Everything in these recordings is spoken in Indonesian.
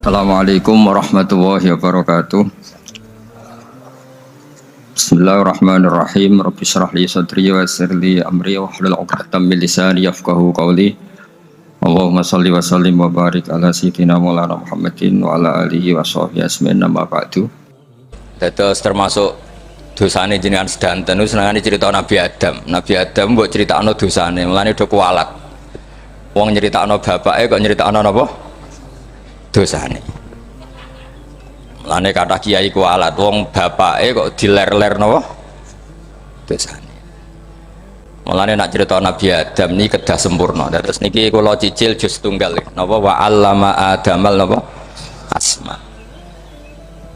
Assalamualaikum warahmatullahi wabarakatuh. Bismillahirrahmanirrahim. Rabbi shrah li sadri wa yassir li amri wahlul 'uqdatam min lisani yafqahu qawli. Allahumma shalli wa sallim wa barik ala sayyidina Maulana Muhammadin wa ala alihi wa sahbihi asmin nama ba'du. Terus termasuk dosane jenengan sedanten senengane cerita Nabi Adam. Nabi Adam mbok critakno dosane, mulane do kualat. Wong nyeritakno bapake kok nyeritakno napa? Dosane. Mulane kata kiai ku alat wong bapake kok diler-ler napa? Dosane. Mulane nak cerita Nabi Adam niki kedah sempurna. Terus niki kula cicil juz tunggal napa wa 'allama Adamal napa? Asma.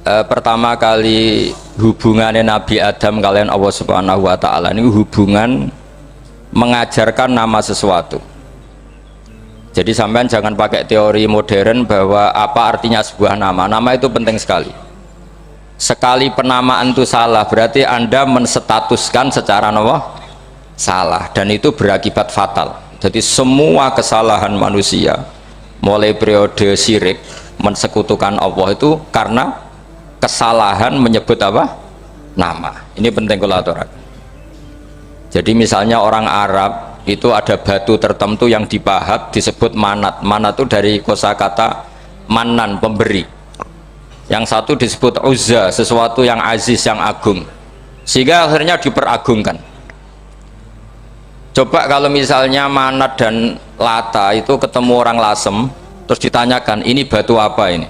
Pertama kali hubungannya Nabi Adam kalian Allah Subhanahu wa taala ini hubungan mengajarkan nama sesuatu. Jadi sampean jangan pakai teori modern bahwa apa artinya sebuah nama. Nama itu penting sekali. Sekali penamaan itu salah, berarti Anda menstatuskan secara salah, dan itu berakibat fatal. Jadi semua kesalahan manusia, mulai periode syirik, mensekutukan Allah itu karena kesalahan menyebut apa? Nama. Ini penting kalau aturan. Jadi misalnya orang Arab itu ada batu tertentu yang dipahat disebut manat. Manat itu dari kosakata manan, pemberi. Yang satu disebut uzza, sesuatu yang aziz, yang agung, sehingga akhirnya diperagungkan. Coba kalau misalnya manat dan lata itu ketemu orang lasem, terus ditanyakan ini batu apa ini,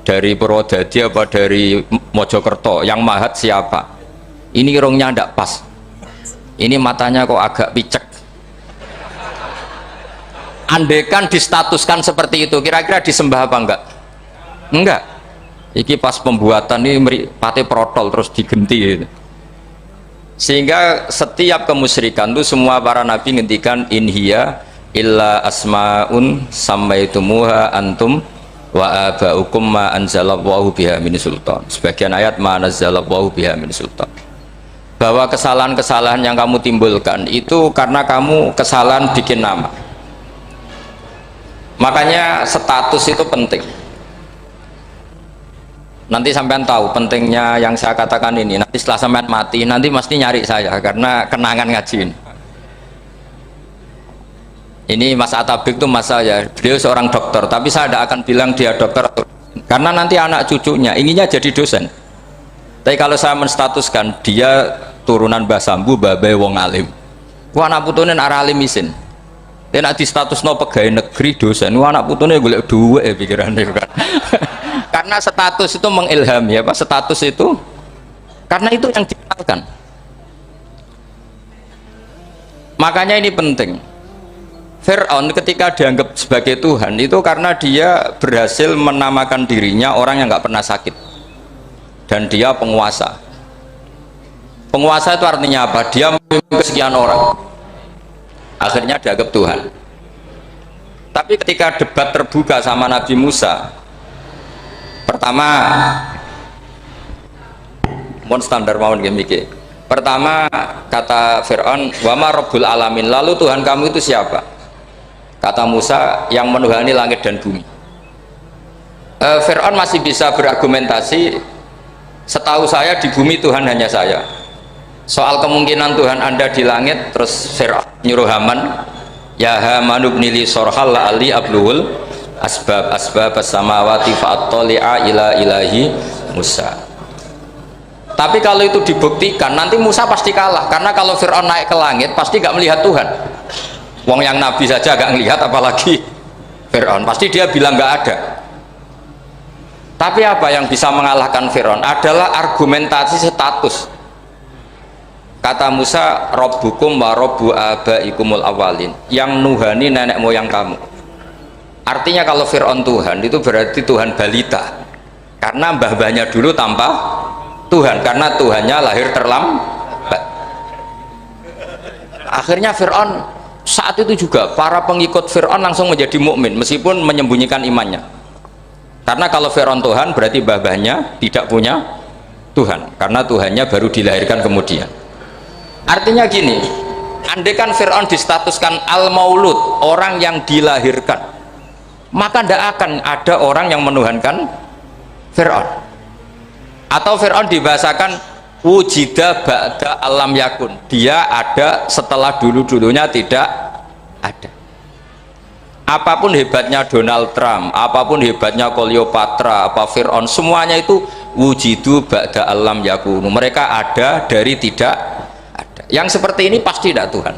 dari Purwodadi apa dari Mojokerto, yang mahat siapa, ini irungnya tidak pas, ini matanya kok agak picek. Andekan distatuskan seperti itu, kira-kira disembah apa enggak? Enggak. Iki pas pembuatan ini pate protol terus digenti gitu. Sehingga setiap kemusyrikan itu semua para nabi ngendikan inhiya illa asmaun sammaitumuha antum wa abaukum ma anzalallahu biha min sultan. Sebagian ayat ma anzalallahu biha min sultan. Bahwa kesalahan-kesalahan yang kamu timbulkan itu karena kamu kesalahan bikin nama. Makanya status itu penting. Nanti sampean tahu pentingnya yang saya katakan ini. Nanti setelah sampean mati, nanti mesti nyari saya karena kenangan ngaji ini. Ini Mas Atabik itu mas saya. Beliau seorang dokter, tapi saya tidak akan bilang dia dokter karena nanti anak cucunya inginnya jadi dosen. Tapi kalau saya menstatuskan dia turunan Mbah Sambu, babai wong alim. Wah anak putune arah alim isin. Dan di status no pegawai negeri dosen, anak putune golek duit pikirannya kan. Karena status itu mengilhami, apa status itu? Karena itu yang dikenalkan. Makanya ini penting. Fir'aun ketika dianggap sebagai Tuhan itu karena dia berhasil menamakan dirinya orang yang nggak pernah sakit, dan dia penguasa. Penguasa itu artinya apa? Dia memimpin sekian orang. Akhirnya dianggap Tuhan. Tapi ketika debat terbuka sama Nabi Musa, pertama mohon standar mawon gimike. Pertama kata Fir'aun, wama Rabbul Alamin, lalu Tuhan kamu itu siapa? Kata Musa, yang menuhani langit dan bumi. Fir'aun masih bisa berargumentasi, setahu saya di bumi Tuhan hanya saya. Soal kemungkinan Tuhan Anda di langit, terus Fir'aun nyuruh Haman, ya Haman ibnili sorhal la'ali abluhul asbab as-samawati fa'attali'a ila ilahi Musa. Tapi kalau itu dibuktikan, nanti Musa pasti kalah, karena kalau Fir'aun naik ke langit pasti gak melihat Tuhan. Wong yang Nabi saja gak melihat, apalagi Fir'aun, pasti dia bilang gak ada. Tapi apa yang bisa mengalahkan Fir'aun adalah argumentasi status. Kata Musa, Rabbukum wa Rabbu abaikumul awalin, yang nuhani nenek moyang kamu. Artinya kalau Fir'aun Tuhan, itu berarti Tuhan balita, karena mbah-mbahnya dulu tanpa Tuhan, karena Tuhannya lahir terlambat. Akhirnya Fir'aun saat itu juga, para pengikut Fir'aun langsung menjadi mukmin meskipun menyembunyikan imannya. Karena kalau Fir'aun Tuhan, berarti mbah-mbahnya tidak punya Tuhan, karena Tuhannya baru dilahirkan kemudian. Artinya gini, andaikan Fir'aun distatuskan al-maulud, orang yang dilahirkan, maka tidak akan ada orang yang menuhankan Fir'aun. Atau Fir'aun dibahasakan wujida ba'da alam yakun, dia ada setelah dulu-dulunya tidak ada. Apapun hebatnya Donald Trump, apapun hebatnya Cleopatra, apa Fir'aun, semuanya itu wujidu ba'da alam yakunu, mereka ada dari tidak ada. Yang seperti ini pasti tidak Tuhan.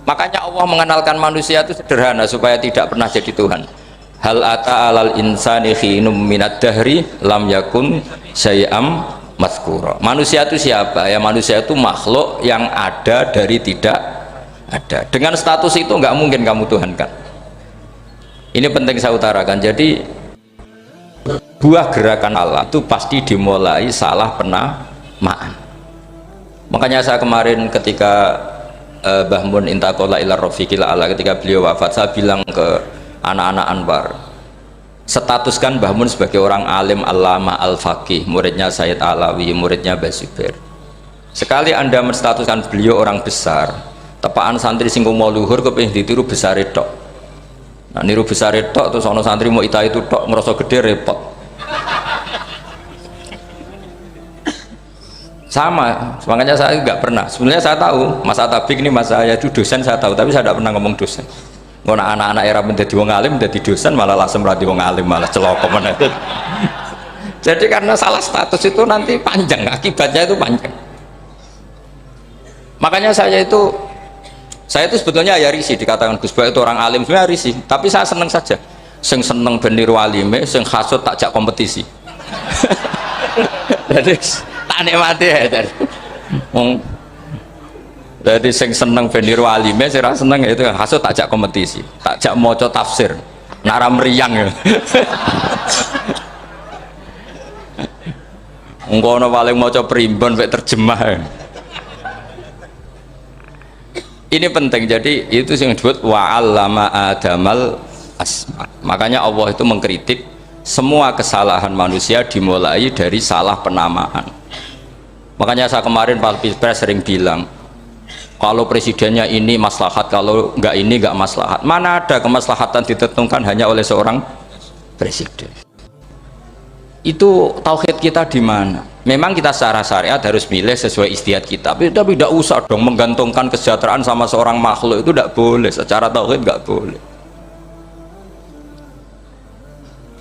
Makanya Allah mengenalkan manusia itu sederhana supaya tidak pernah jadi Tuhan. Hal ata alal insani khinum minad dahri lam yakun syai'am mazkura. Manusia itu siapa? Ya manusia itu makhluk yang ada dari tidak ada. Dengan status itu nggak mungkin kamu tuhankan. Ini penting saya utarakan. Jadi buah gerakan Allah itu pasti dimulai salah penamaan. Makanya saya kemarin ketika Mbah Mun intaqala ila rafiqil ala, ketika beliau wafat, saya bilang ke anak-anak Anwar, statuskan Mbah Mun sebagai orang alim, allama, al-faqih, muridnya Sayyid Alawi, muridnya Mbah Zubair. Sekali Anda menstatuskan beliau orang besar, tepaan santri sing mau luhur kepengin ditiru besar tok. Nah niru besar tok terus ana santri mau ita itu tok ngerasa gede repot. Sama, makanya saya nggak pernah. Sebenarnya saya tahu Mas Atabik ini Mas saya itu dosen, saya tahu, tapi saya tidak pernah ngomong dosen. Ngono anak-anak era menjadi wong alim, menjadi dosen malah langsung berarti wong alim, malah celoko mana. Jadi karena salah status itu nanti panjang, akibatnya itu panjang. Makanya saya itu sebetulnya ya risih dikatakan Gus Bak itu orang alim, sebenarnya risih, tapi saya seneng saja. Sing seneng beniru alime, sing hasut tak jak kompetisi. Jadi tak nikmati ya. Jadi sing seneng beniru alime, sing seneng itu hasut tak jak kompetisi, tak jak maca tafsir, nara meriang ya. Engkono paling maca primbon mek terjemah. Ini penting, jadi itu yang disebut wa'allama adamal asma. Makanya Allah itu mengkritik semua kesalahan manusia dimulai dari salah penamaan. Makanya saya kemarin Pak Pilpres sering bilang, kalau presidennya ini maslahat, kalau enggak ini enggak maslahat. Mana ada kemaslahatan ditentukan hanya oleh seorang presiden? Itu tauhid kita di mana? Memang kita secara syariat harus milih sesuai ijtihad kita, tapi tidak usah dong menggantungkan kesejahteraan sama seorang makhluk, itu tidak boleh, secara tauhid nggak boleh.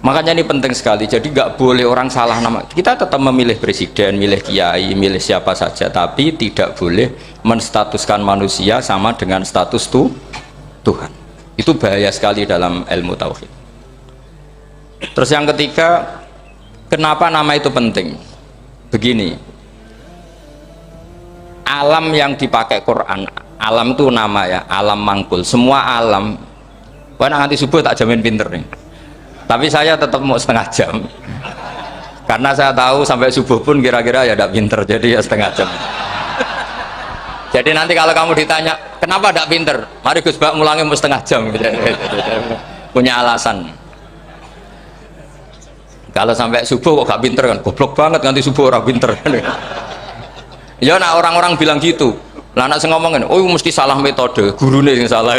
Makanya ini penting sekali, jadi nggak boleh orang salah nama. Kita tetap memilih presiden, milih kiai, milih siapa saja, tapi tidak boleh menstatuskan manusia sama dengan status Tuhan. Itu bahaya sekali dalam ilmu tauhid. Terus yang ketiga, kenapa nama itu penting? Begini, alam yang dipakai Quran, alam itu nama ya, alam mangkul, semua alam. Wah nanti subuh tak jamin pinter nih, tapi saya tetap mau setengah jam, karena saya tahu sampai subuh pun kira-kira ya tidak pinter, jadi ya setengah jam. Jadi nanti kalau kamu ditanya kenapa tidak pinter, mari Gus Bak mulangi mau setengah jam, punya alasan. Kalau sampai subuh kok gak pinter kan, goblok banget nanti subuh orang pinter. Ya nah orang-orang bilang gitu. Lah anak sing ngomongin, oh mesti salah metode, gurune yang salah.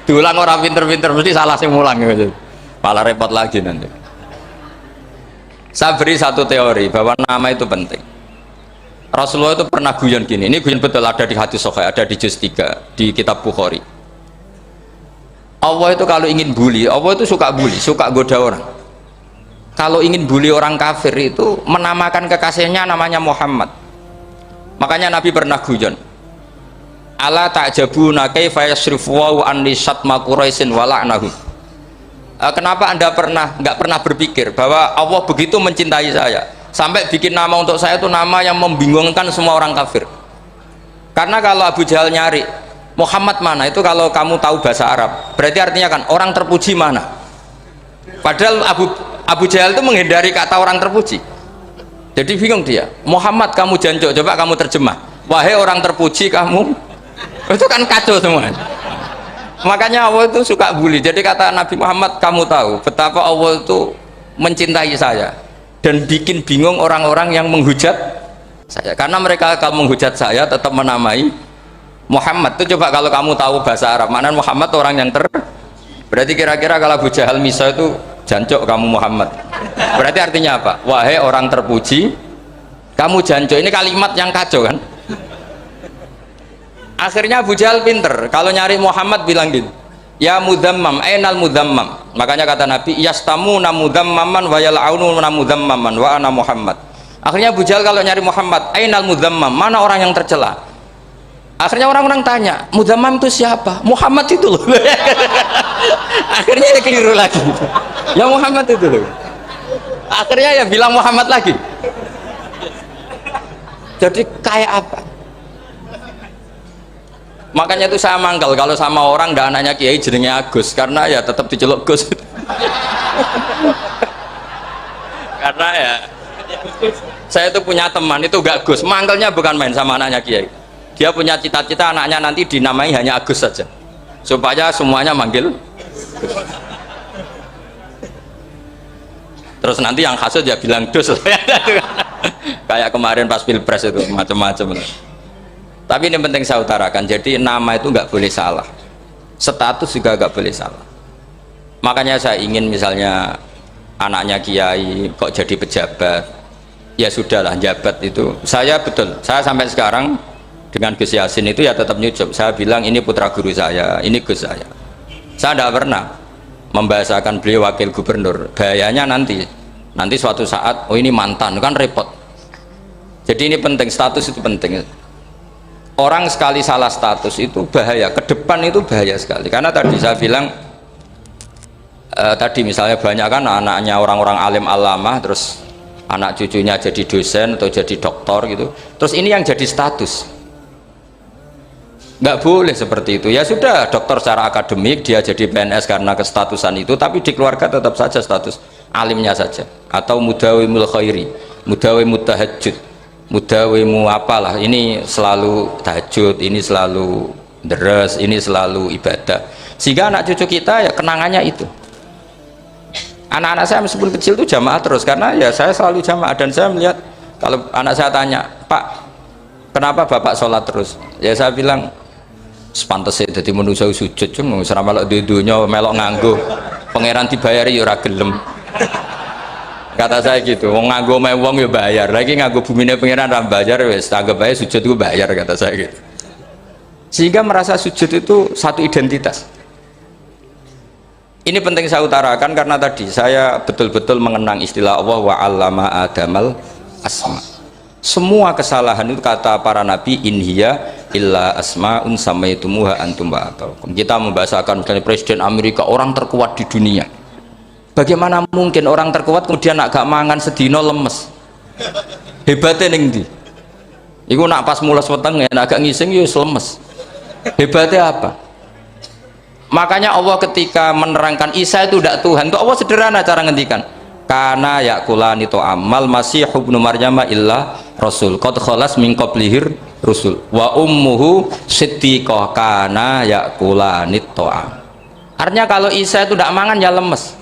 Diulang orang pinter-pinter mesti salah sing mulang gitu. Malah repot lagi nanti. Saya beri satu teori bahwa nama itu penting. Rasulullah itu pernah guyon gini, ini guyon betul, ada di hadis sahih, ada di juz 3 di kitab Bukhari. Allah itu kalau ingin bully, Allah itu suka bully, suka goda orang. Kalau ingin bully orang kafir itu menamakan kekasihnya namanya Muhammad. Makanya Nabi pernah guyon, ala ta'jabuna kaifa yasrifu wa an lisatma quraisin wa la'nahum. Kenapa Anda nggak pernah berpikir bahwa Allah begitu mencintai saya sampai bikin nama untuk saya itu nama yang membingungkan semua orang kafir? Karena kalau Abu Jahal nyari Muhammad mana, itu kalau kamu tahu bahasa Arab berarti artinya kan orang terpuji mana, padahal Abu Jahal itu menghindari kata orang terpuji, jadi bingung dia. Muhammad kamu jancuk, coba kamu terjemah, wahai orang terpuji kamu, itu kan kacau semua. Makanya Allah itu suka bully. Jadi kata Nabi Muhammad, kamu tahu betapa Allah itu mencintai saya dan bikin bingung orang-orang yang menghujat saya, karena mereka kalau menghujat saya tetap menamai Muhammad. Itu coba kalau kamu tahu bahasa Arab, mana Muhammad orang yang Berarti kira-kira kalau Abu Jahal miso itu jancuk kamu Muhammad. Berarti artinya apa? Wahai orang terpuji, kamu jancuk. Ini kalimat yang kacau kan? Akhirnya Abu Jahal pinter. Kalau nyari Muhammad bilang gitu. Ya mudzammam, ainal mudzammam. Makanya kata Nabi, yastamuna mudzammaman wa yal'aununa mudzammaman wa ana Muhammad. Akhirnya Abu Jahal kalau nyari Muhammad, ainal mudzammam, mana orang yang tercela? Akhirnya orang-orang tanya, mudzammam itu siapa? Muhammad itu loh. Akhirnya dia keliru lagi. Ya Muhammad itu loh. Akhirnya ya bilang Muhammad lagi. Jadi kayak apa? Makanya itu saya mangkal kalau sama orang ndak anaknya Kiai jenenge Agus, karena ya tetap diceluk Gus. Karena ya saya itu punya teman itu gak Gus, mangkalnya bukan main sama anaknya Kiai. Dia punya cita-cita anaknya nanti dinamai hanya Agus saja, supaya semuanya manggil Gus. Terus nanti yang hasut ya bilang Dus. Kayak kemarin pas pilpres itu macam-macam. Tapi ini penting saya utarakan, jadi nama itu nggak boleh salah, status juga nggak boleh salah. Makanya saya ingin misalnya anaknya Kiai kok jadi pejabat, ya sudahlah, jabat itu. Saya betul, saya sampai sekarang dengan Gus Yasin itu ya tetap nyucup. Saya bilang ini putra guru saya, ini Gus saya. Saya tidak pernah membahasakan beliau wakil gubernur. Bahayanya nanti suatu saat, oh ini mantan, kan repot. Jadi ini penting, status itu penting. Orang sekali salah status itu bahaya, ke depan itu bahaya sekali. Karena tadi saya bilang, tadi misalnya banyak kan anaknya orang-orang alim alamah, terus anak cucunya jadi dosen atau jadi doktor gitu. Terus ini yang jadi status. Nggak boleh seperti itu. Ya sudah, dokter secara akademik, dia jadi PNS karena kestatusan itu, tapi di keluarga tetap saja status alimnya saja. Atau mudawimul khairi, mudawimut tahajud, mudawimu apalah, ini selalu tahajud, ini selalu deres, ini selalu ibadah, sehingga anak cucu kita ya kenangannya itu. Anak-anak saya meskipun kecil itu jamaah terus, karena ya saya selalu jamaah. Dan saya melihat kalau anak saya tanya, Pak kenapa bapak sholat terus, ya saya bilang sepantasnya jadi manusia sujud, cuma selama melok dudunya melok nganggo pangeran dibayari ya ora gelem. Kata saya gitu, wong nganggo mewong ya bayar, lagi nganggo bumine pengiran ra bayar wis anggap aja sujud itu bayar, kata saya gitu. Sehingga merasa sujud itu satu identitas. Ini penting saya utarakan karena tadi saya betul-betul mengenang istilah Allah wa 'allama adamal asma. Semua kesalahan itu kata para nabi in hiya illa asmaun samaitumuha antum ba'atalkum. Kita membahasakan misalnya presiden Amerika orang terkuat di dunia. Bagaimana mungkin orang terkuat kemudian agak mangan sedino lemes? Hebatnya ning ndi? Iku nak pas mulas weteng ya agak ngising ya lemes. Hebatnya apa? Makanya Allah ketika menerangkan Isa itu tidak Tuhan, itu Allah sederhana cara ngendikan. Kana yakulani to amal masih ibnu Maryam illa rasul qad khalas min qablihir rusul wa ummuhu siddiqah kana yakulani to'am. Artinya kalau Isa itu tidak mangan ya lemes.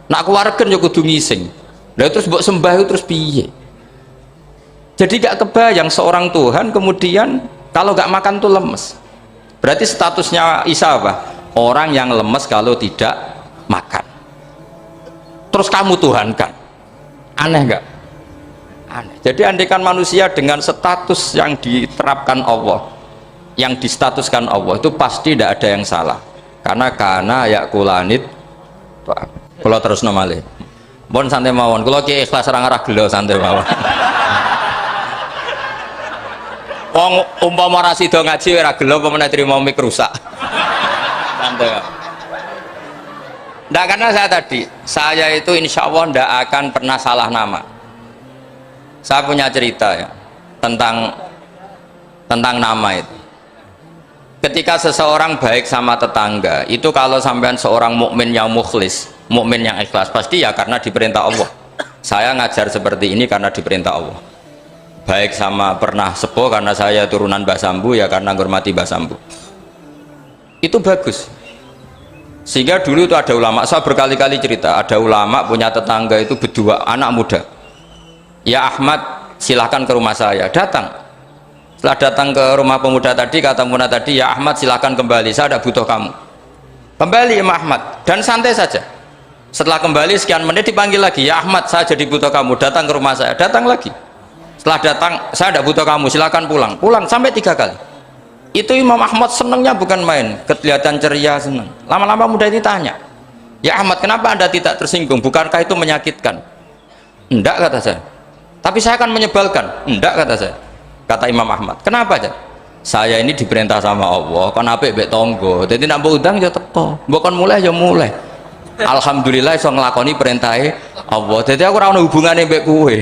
Nak keluarga ya kudu ngising. Lah terus mbok sembah terus piye? Jadi gak kebayang seorang Tuhan kemudian kalau gak makan tuh lemes. Berarti statusnya Isa apa? Orang yang lemes kalau tidak makan. Terus kamu Tuhan kan? Aneh gak? Aneh. Jadi andaikan manusia dengan status yang diterapkan Allah, yang distatuskan Allah, itu pasti tidak ada yang salah. Karena yakulanit. Kalau terus nomale, mohon santai mawon. Kalau ki ikhlas orang arah gelo santai mawon. Wong umpama ora sida ngaji ora gelo apa meneh trimo mik rusak. Santai. Nggak, karena saya itu insya Allah nggak akan pernah salah nama. Saya punya cerita ya tentang nama itu. Ketika seseorang baik sama tetangga, itu kalau sampean seorang mukmin yang mukhlis, mukmin yang ikhlas, pasti ya karena diperintah Allah. Saya ngajar seperti ini karena diperintah Allah. Baik sama pernah sepuh karena saya turunan Mbah Sambu, ya karena menghormati Mbah Sambu. Itu bagus. Sehingga dulu itu ada ulama, saya berkali-kali cerita, ada ulama punya tetangga itu berdua anak muda. Ya Ahmad, silahkan ke rumah saya. Datang. Setelah datang ke rumah pemuda tadi, kata pemuda tadi, ya Ahmad silahkan kembali, saya tidak butuh kamu. Kembali Imam Ahmad dan santai saja. Setelah kembali sekian menit dipanggil lagi, ya Ahmad, saya jadi butuh kamu, datang ke rumah saya. Datang lagi. Setelah datang, saya tidak butuh kamu, silakan pulang. Pulang sampai 3 kali. Itu Imam Ahmad senangnya bukan main, kelihatan ceria, senang. Lama-lama mudah ditanya, ya Ahmad, kenapa anda tidak tersinggung? Bukankah itu menyakitkan? Enggak, kata saya. Tapi saya akan menyebalkan. Enggak, kata saya. Kata Imam Ahmad, kenapa aja? Saya ini diperintah sama Allah, kan apik mbek tangga. Dadi nek mbok undang ya teko. Mbok kon mulai ya mulai. Alhamdulillah iso nglakoni perintahe Allah. Dadi aku ora ono hubungane mbek kowe.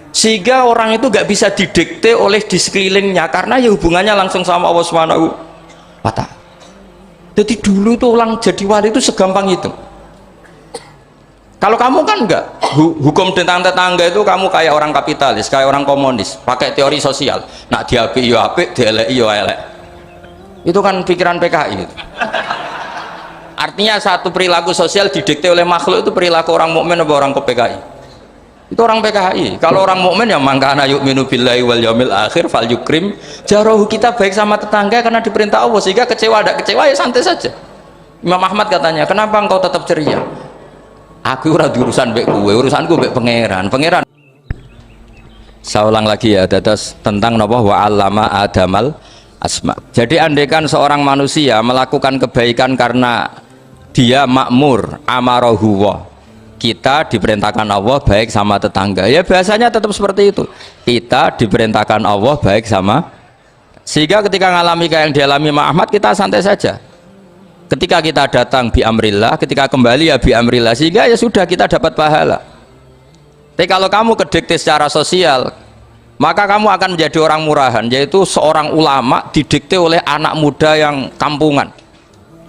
Sehingga orang itu gak bisa didikte oleh di sekelilingnya karena ya hubungannya langsung sama Allah Subhanahu wa Ta'ala. Jadi dulu tuh orang jadi wali itu segampang itu. Kalau kamu kan enggak, hukum tentang tetangga itu kamu kayak orang kapitalis, kayak orang komunis, pakai teori sosial. Nak diapik yo apik, dielek yo elek. Itu kan pikiran PKI itu. Artinya satu perilaku sosial didikte oleh makhluk itu perilaku orang mukmin atau orang ke PKI. Itu orang PKI. Kalau orang mukmin yang mangkana yu'minu billahi wal yaumil akhir fal yukrim jarahu, kita baik sama tetangga karena diperintah Allah, sehingga kecewa ada kecewa ya santai saja. Imam Ahmad katanya, kenapa engkau tetap ceria? Aku ora urusan mbek kowe, urusanku mbek pangeran. Pangeran. Saya ulang lagi ya, terus tentang napa wa 'allama adamal asma. Jadi andaikan seorang manusia melakukan kebaikan karena dia makmur, amarahu wa, kita diperintahkan Allah baik sama tetangga, ya biasanya tetap seperti itu. Kita diperintahkan Allah baik sama, sehingga ketika ngalami kayak yang dialami Imam Ahmad, kita santai saja. Ketika kita datang bi amrillah, ketika kembali ya bi amrillah, sehingga ya sudah kita dapat pahala. Tapi kalau kamu kedikte secara sosial, maka kamu akan menjadi orang murahan, yaitu seorang ulama didikte oleh anak muda yang kampungan.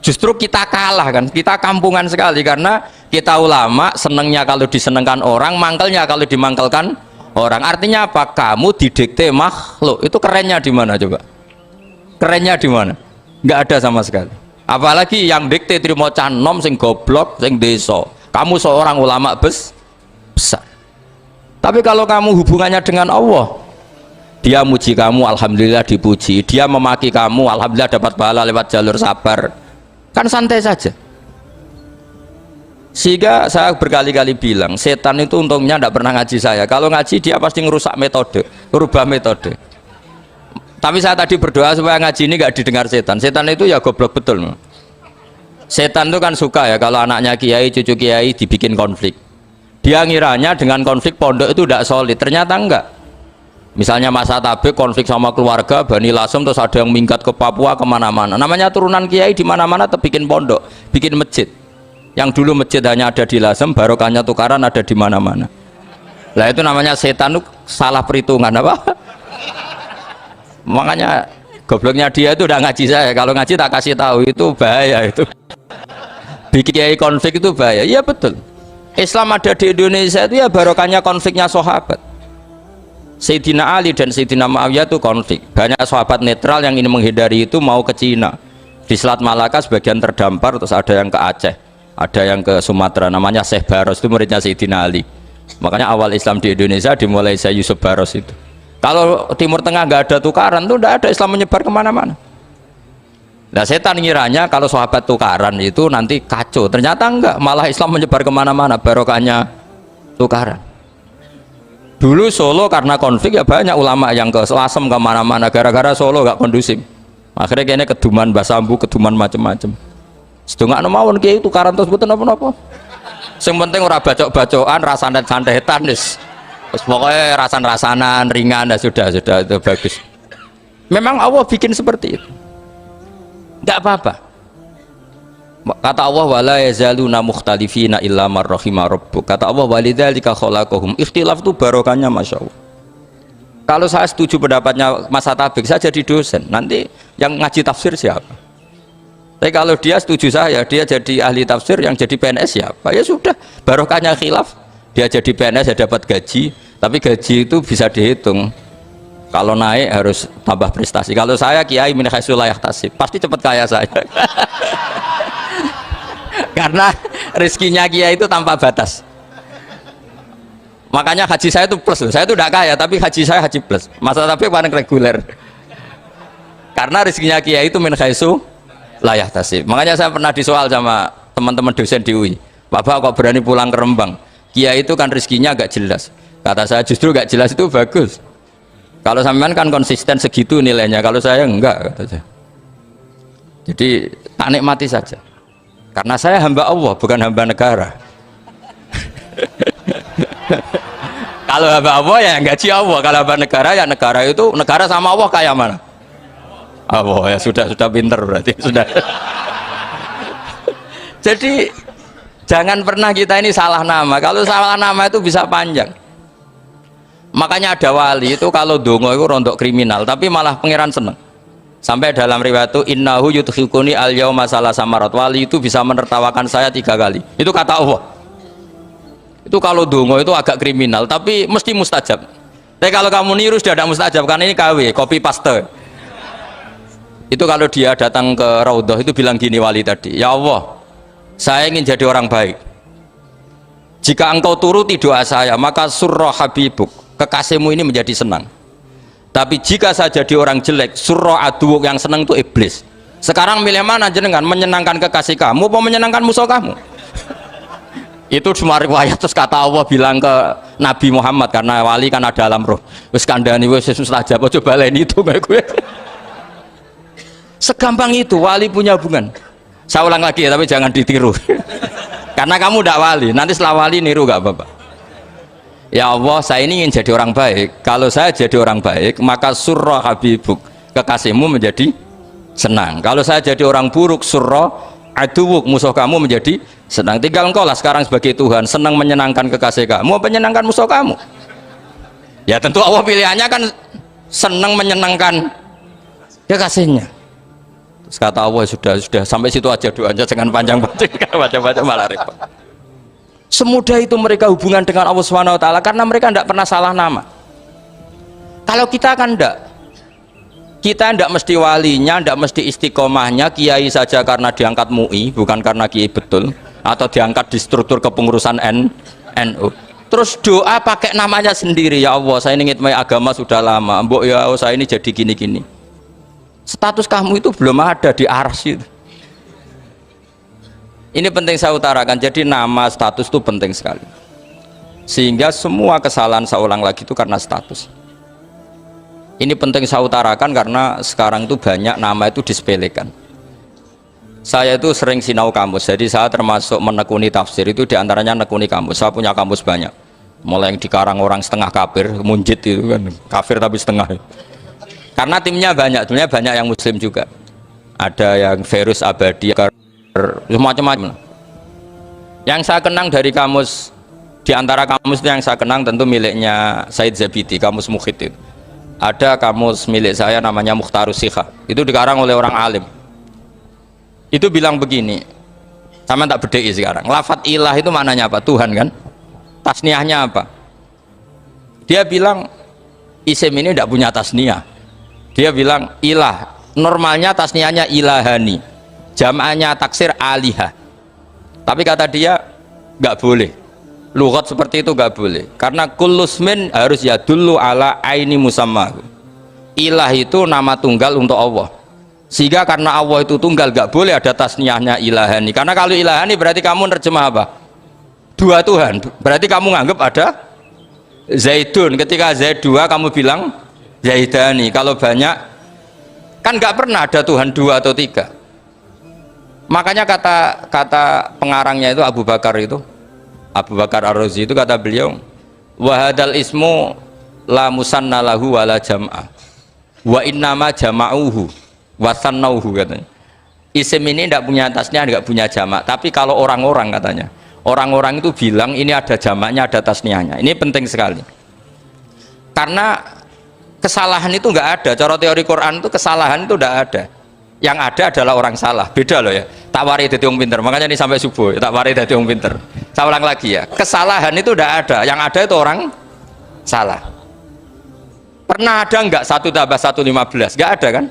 Justru kita kalah kan, kita kampungan sekali karena kita ulama senengnya kalau disenengkan orang, mangkelnya kalau dimangkelkan orang. Artinya apa? Kamu didikte makhluk. Itu kerennya di mana coba? Kerennya di mana? Nggak ada sama sekali. Apalagi yang dikte trimo canom sing goblok sing desa. Kamu seorang ulama besar. Tapi kalau kamu hubungannya dengan Allah, dia muji kamu, alhamdulillah dipuji. Dia memaki kamu, alhamdulillah dapat pahala lewat jalur sabar. Kan santai saja. Sehingga saya berkali-kali bilang, setan itu untungnya tidak pernah ngaji saya. Kalau ngaji dia pasti ngerusak metode, merubah metode. Tapi saya tadi berdoa supaya ngaji ini gak didengar setan. Setan itu ya goblok betul. Setan itu kan suka ya kalau anaknya kiai, cucu kiai dibikin konflik. Dia ngiranya dengan konflik pondok itu tidak solid. Ternyata enggak. Misalnya masa tabik konflik sama keluarga Bani Lasem, terus ada yang minggat ke Papua kemana-mana. Namanya turunan kiai di mana-mana tetap bikin pondok, bikin masjid. Yang dulu masjid hanya ada di Lasem, barokahnya tukaran ada di mana-mana. Lah itu namanya setan, itu salah perhitungan apa? Makanya gobloknya dia itu udah ngaji saya. Kalau ngaji tak kasih tahu, itu bahaya itu. Bikin kiai konflik itu bahaya. Iya betul. Islam ada di Indonesia itu ya barokahnya konfliknya sahabat. Sayyidina Ali dan Sayyidina Muawiyah itu konflik. Banyak sahabat netral yang ingin menghindari itu mau ke Cina. Di Selat Malaka sebagian terdampar, terus ada yang ke Aceh, ada yang ke Sumatera. Namanya Syekh Baros, itu muridnya Sayyidina Ali. Makanya awal Islam di Indonesia dimulai Syekh Yusuf Baros itu. Kalau Timur Tengah nggak ada tukaran tuh nggak ada, Islam menyebar kemana-mana. Nah setan ngiranya kalau sahabat tukaran itu nanti kacau, ternyata enggak, malah Islam menyebar kemana-mana, barokahnya tukaran. Dulu Solo karena konflik ya banyak ulama yang ke Lasem kemana-mana gara-gara Solo nggak kondusif. Akhirnya kayaknya keduman basambu, keduman macem-macem. Sedungak nomawon kiai tukaran terus bukan apa-apa. Yang penting ora bacok-bacokan, rasanan-santetan wis. Pokoknya rasan-rasanan ringan, sudah itu bagus. Memang Allah bikin seperti itu, nggak apa-apa. Kata Allah wala yazaluna mukhtalifina illa man rahima rabbuk. Kata Allah walidzalika khalaqahum. Ikhtilaf itu barokahnya Masya Allah. Kalau saya setuju pendapatnya Mas Atabik, saya jadi dosen. Nanti yang ngaji tafsir siapa? Tapi kalau dia setuju saya, dia jadi ahli tafsir, yang jadi PNS siapa? Ya sudah, barokahnya khilaf. Dia jadi PNS ya dapat gaji, tapi gaji itu bisa dihitung. Kalau naik harus tambah prestasi. Kalau saya kiai min haitsu la yahtasib, pasti cepat kaya saya. Karena rezekinya kiai itu tanpa batas. Makanya haji saya itu plus. Saya itu tidak kaya, tapi haji saya haji plus. Masa tapi paling reguler. Karena rezekinya kiai itu min khaisu la yahtasib. Makanya saya pernah disoal sama teman-teman dosen di UI, Bapak kok berani pulang ke Rembang? Kiai itu kan rezekinya agak jelas. Kata saya justru gak jelas itu bagus. Kalau sampean kan konsisten segitu nilainya, kalau saya enggak, kata saya. Jadi tak nikmati saja. Karena saya hamba Allah, bukan hamba negara. Kalau hamba Allah ya gaji Allah, kalau hamba negara ya negara itu negara sama Allah kayak mana? Allah ya sudah pinter berarti sudah. Jadi jangan pernah kita ini salah nama. Kalau salah nama itu bisa panjang. Makanya ada wali itu kalau dongo itu rontok kriminal, tapi malah pangeran seneng. Sampai dalam riwayat itu innahu yudhikuni al yauma salah samarat, wali itu bisa menertawakan saya 3 kali. Itu kata Allah. Itu kalau dongo itu agak kriminal, tapi mesti mustajab. Tapi kalau kamu niru sudah ada mustajab, karena ini KW, copy paste. Itu kalau dia datang ke Raudhah itu bilang gini wali tadi, ya Allah, saya ingin jadi orang baik. Jika engkau turuti doa saya, maka surra habibuk, kekasihmu ini menjadi senang. Tapi jika saya jadi orang jelek, surra aduwuk, yang senang itu iblis. Sekarang milih mana jenengan, menyenangkan kekasih kamu atau menyenangkan musuh kamu? Itu cuma riwayat. Terus kata Allah bilang ke Nabi Muhammad, karena wali kan ada alam roh, wis kandhani wis mustajab, coba lain itu kayak gue. Segampang itu wali punya hubungan. Saya ulang lagi ya, tapi jangan ditiru. Karena kamu tidak wali, nanti setelah wali niru gak apa-apa. Ya Allah, saya ini ingin jadi orang baik. Kalau saya jadi orang baik, maka surra habibuk, kekasihmu menjadi senang. Kalau saya jadi orang buruk, surra aduwuk, musuh kamu menjadi senang. Tinggal engkau lah sekarang sebagai Tuhan, senang menyenangkan kekasih kamu, menyenangkan musuh kamu. Ya tentu Allah pilihannya kan senang menyenangkan kekasihnya. Terus kata Allah, sudah sampai situ aja doanya, jangan panjang-panjang, baca-baca malah repot. Semudah itu mereka hubungan dengan Allah SWT karena mereka tidak pernah salah nama. Kalau kita kan tidak, kita tidak mesti walinya, tidak mesti istiqomahnya, kiai saja karena diangkat MUI, bukan karena kiai betul, atau diangkat di struktur kepengurusan NU. Terus doa pakai namanya sendiri, ya Allah, saya ini ngitmai agama sudah lama, mbok ya saya ini jadi gini-gini. Status kamu itu belum ada di arsy itu. Ini penting saya utarakan, jadi nama status itu penting sekali. Sehingga semua kesalahan saya ulang lagi itu karena status. Ini penting saya utarakan karena sekarang itu banyak nama itu disepelekan. Saya itu sering sinau kamus, jadi saya termasuk menekuni tafsir itu diantaranya menekuni kamus. Saya punya kamus banyak, mulai yang dikarang orang setengah kafir, munjid itu kan, kafir tapi setengah. Karena timnya banyak, sebenarnya banyak yang muslim juga. Ada yang Verus Abadi, macam-macam. Yang saya kenang dari kamus, di antara kamus itu yang saya kenang tentu miliknya Said Zabidi, kamus Mukhid itu. Ada kamus milik saya namanya Mukhtarus Sikha, itu dikarang oleh orang alim. Itu bilang begini, sama tak bedai sekarang, lafadz ilah itu maknanya apa? Tuhan kan? Tasniahnya apa? Dia bilang isim ini tidak punya tasniah. Dia bilang ilah, normalnya tasniahnya ilahani, jam'ahnya taksir alihah. Tapi kata dia nggak boleh, lughat seperti itu nggak boleh, karena kullusmin harus yadullu ala aini musammahu. Ilah itu nama tunggal untuk Allah, sehingga karena Allah itu tunggal nggak boleh ada tasniahnya ilahani. Karena kalau ilahani berarti kamu nerjemah apa? Dua Tuhan, berarti kamu nganggap ada Zaidun, ketika Zaid dua kamu bilang Zaidani. Kalau banyak kan nggak pernah ada Tuhan dua atau tiga. Makanya kata pengarangnya itu Abu Bakar Ar-Razi itu kata beliau, wahadal ismu la musanna lahu wala jam'ah wa innama jama'uhu wa sannauhu, katanya. Isim ini tidak punya tasnya, tidak punya jamak, tapi kalau orang-orang katanya, orang-orang itu bilang ini ada jamaknya, ada tasniahnya. Ini penting sekali karena kesalahan itu nggak ada. Cara teori Quran itu kesalahan itu tidak ada. Yang ada adalah orang salah. Beda loh ya, tak wari dadi wong pinter. Makanya ini sampai subuh tak wari dadi wong pinter. Saya ulang lagi ya, kesalahan itu tidak ada. Yang ada itu orang salah. Pernah ada nggak 1 tambah 1 15? Nggak ada kan?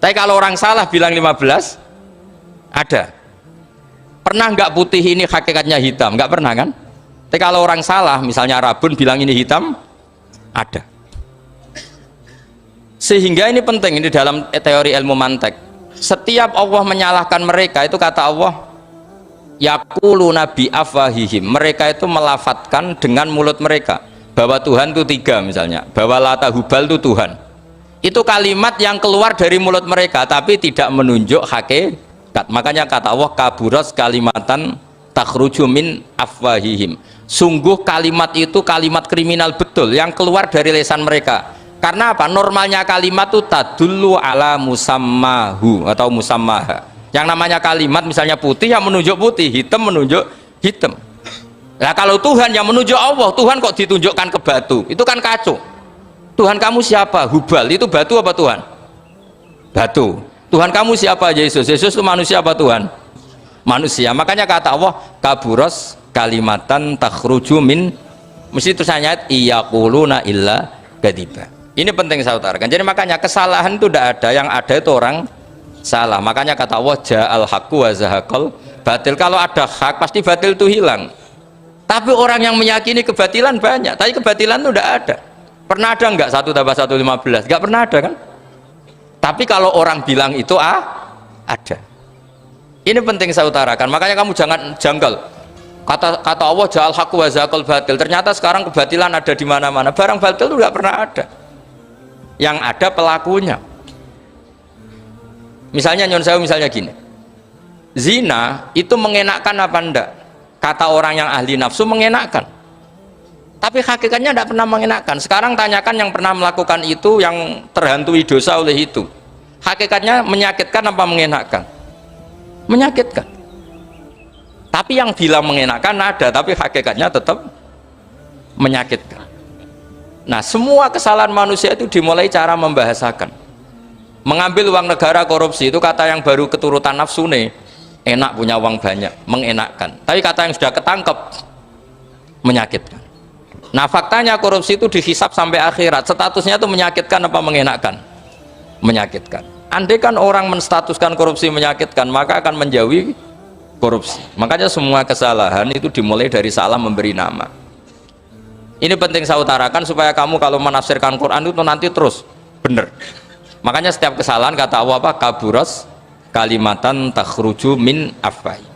Tapi kalau orang salah bilang 15, ada. Pernah nggak putih ini hakikatnya hitam? Nggak pernah kan? Tapi kalau orang salah, misalnya Rabun bilang ini hitam, ada. Sehingga ini penting ini dalam teori ilmu mantek. Setiap Allah menyalahkan mereka itu kata Allah yaquluna bi afwahihim, mereka itu melafatkan dengan mulut mereka bahwa Tuhan itu tiga, misalnya bahwa Lata Hubal itu Tuhan. Itu kalimat yang keluar dari mulut mereka tapi tidak menunjuk hakikat. Makanya kata Allah kaburas kalimatan takhruju min afwahihim, sungguh kalimat itu kalimat kriminal betul yang keluar dari lisan mereka. Karena apa? Normalnya kalimat itu tadullu ala musammahu atau musammaha. Yang namanya kalimat misalnya putih yang menunjuk putih, hitam menunjuk hitam. Nah kalau Tuhan yang menunjuk Allah, Tuhan kok ditunjukkan ke batu, itu kan kacau. Tuhan kamu siapa? Hubal, itu batu apa Tuhan? Batu. Tuhan kamu siapa? Yesus. Yesus itu manusia apa Tuhan? Manusia. Makanya kata Allah kaburos kalimatan takhruju min, mesti tulisannya iyaquluna illa kadiba. Ini penting saya utarakan. Jadi makanya kesalahan itu tidak ada, yang ada itu orang salah. Makanya kata Allah ja'al haqqu wa zahaqal batil. Kalau ada hak pasti batil itu hilang. Tapi orang yang meyakini kebatilan banyak, tapi kebatilan itu tidak ada. Pernah ada enggak 1 tambah 1 15? Enggak pernah ada kan? Tapi kalau orang bilang itu ada. Ini penting saya utarakan. Makanya kamu jangan janggal. Kata Allah ja'al haqqu wa zahaqal batil. Ternyata sekarang kebatilan ada di mana-mana. Barang batil itu enggak pernah ada. Yang ada pelakunya. Misalnya nyon sewu, misalnya gini, zina itu mengenakkan apa enggak? Kata orang yang ahli nafsu mengenakkan, tapi hakikatnya tidak pernah mengenakkan. Sekarang tanyakan yang pernah melakukan itu, yang terhantui dosa oleh itu, hakikatnya menyakitkan apa mengenakkan? Menyakitkan. Tapi yang bilang mengenakkan ada, tapi hakikatnya tetap menyakitkan. Nah, semua kesalahan manusia itu dimulai cara membahasakan. Mengambil uang negara, korupsi, itu kata yang baru keturutan nafsu nih, enak punya uang banyak, mengenakkan. Tapi kata yang sudah ketangkep, menyakitkan. Nah faktanya korupsi itu dihisap sampai akhirat, statusnya itu menyakitkan apa mengenakkan? Menyakitkan. Andai kan orang menstatuskan korupsi menyakitkan, maka akan menjauhi korupsi. Makanya semua kesalahan itu dimulai dari salah memberi nama. Ini penting saya utarakan supaya kamu kalau menafsirkan Quran itu nanti terus benar. Makanya setiap kesalahan kata Allah apa? Kaburas kalimatan takhruju min afwahi.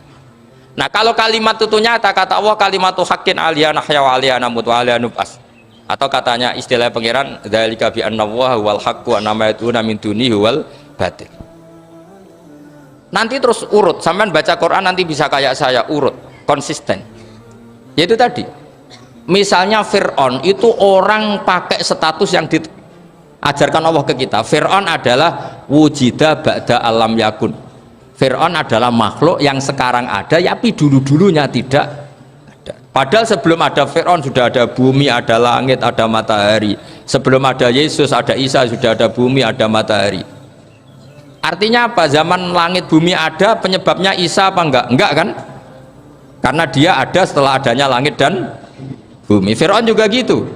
Nah kalau kalimat itu nyata, kata Allah kalimatu haqqin aliyana hya wa aliyana mut wa aliyana nub'as. Atau katanya istilah pengiran dzalika bi anna wa huwal haqqu wa nama yatuna min dunihi wal batil. Nanti terus urut, sampean baca Quran nanti bisa kayak saya, urut, konsisten. Yaitu tadi. Misalnya Fir'aun itu orang pakai status yang diajarkan Allah ke kita. Fir'aun adalah wujida ba'da alam yakun. Fir'aun adalah makhluk yang sekarang ada, tapi dulu-dulunya tidak ada. Padahal sebelum ada Fir'aun sudah ada bumi, ada langit, ada matahari. Sebelum ada Yesus, ada Isa, sudah ada bumi, ada matahari. Artinya apa? Zaman langit bumi ada, penyebabnya Isa apa enggak? Enggak kan? Karena dia ada setelah adanya langit dan bumi. Fir'aun juga gitu,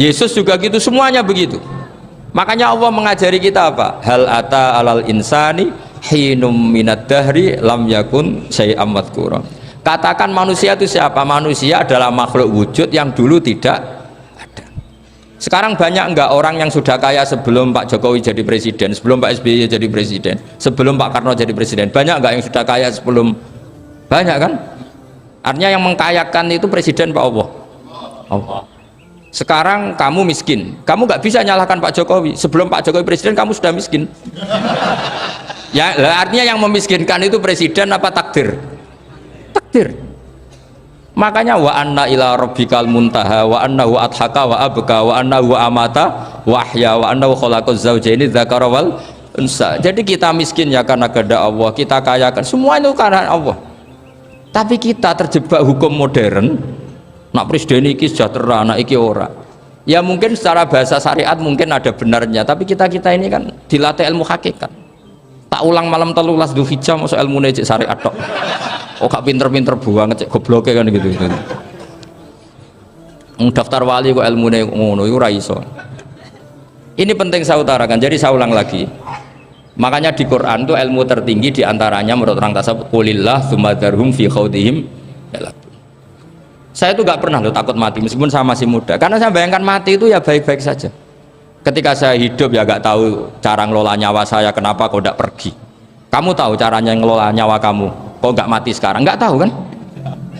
Yesus juga gitu, semuanya begitu. Makanya Allah mengajari kita apa? Hal ata alal insani hinum minad dahri lam yakun syai'am madhkura. Katakan manusia itu siapa? Manusia adalah makhluk wujud yang dulu tidak ada. Sekarang banyak enggak orang yang sudah kaya sebelum Pak Jokowi jadi presiden, sebelum Pak SBY jadi presiden, sebelum Pak Karno jadi presiden? Banyak enggak yang sudah kaya sebelum? Banyak kan? Artinya yang mengkayakan itu presiden Pak Allah. Sekarang kamu miskin, kamu nggak bisa nyalahkan Pak Jokowi. Sebelum Pak Jokowi presiden kamu sudah miskin. Ya, artinya yang memiskinkan itu presiden apa takdir? Takdir. Makanya wa anna ila rabbikal muntaha wa annahu adhaka wa abka wa annahu amata wa ahya wa annahu khalaqaz zawjaini dzakara wal unsa. Jadi kita miskin ya karena kehendak Allah, kita kaya kan semua itu karena Allah. Tapi kita terjebak hukum modern. Nak presiden iki sejahtera, nak iki ora. Ya mungkin secara bahasa syariat mungkin ada benarnya, tapi kita ini kan dilatih ilmu hakikat. Tak ulang malam 13 Dzulhijjah masuk ilmu cek syariat tok. Oh gak pinter-pinter banget cek gobloke kan gitu. Daftar wali kok ilmune ngono iku ora iso. Ini penting saya utarakan. Jadi saya ulang lagi. Makanya di Quran itu ilmu tertinggi diantaranya menurut orang tasawuf qulillah tsumma dzarhum fi khaudihim. Saya itu gak pernah loh takut mati meskipun saya masih muda, karena saya bayangkan mati itu ya baik-baik saja. Ketika saya hidup ya nggak tahu cara ngelola nyawa saya, kenapa kok tidak pergi? Kamu tahu caranya ngelola nyawa kamu, kok nggak mati sekarang? Nggak tahu kan?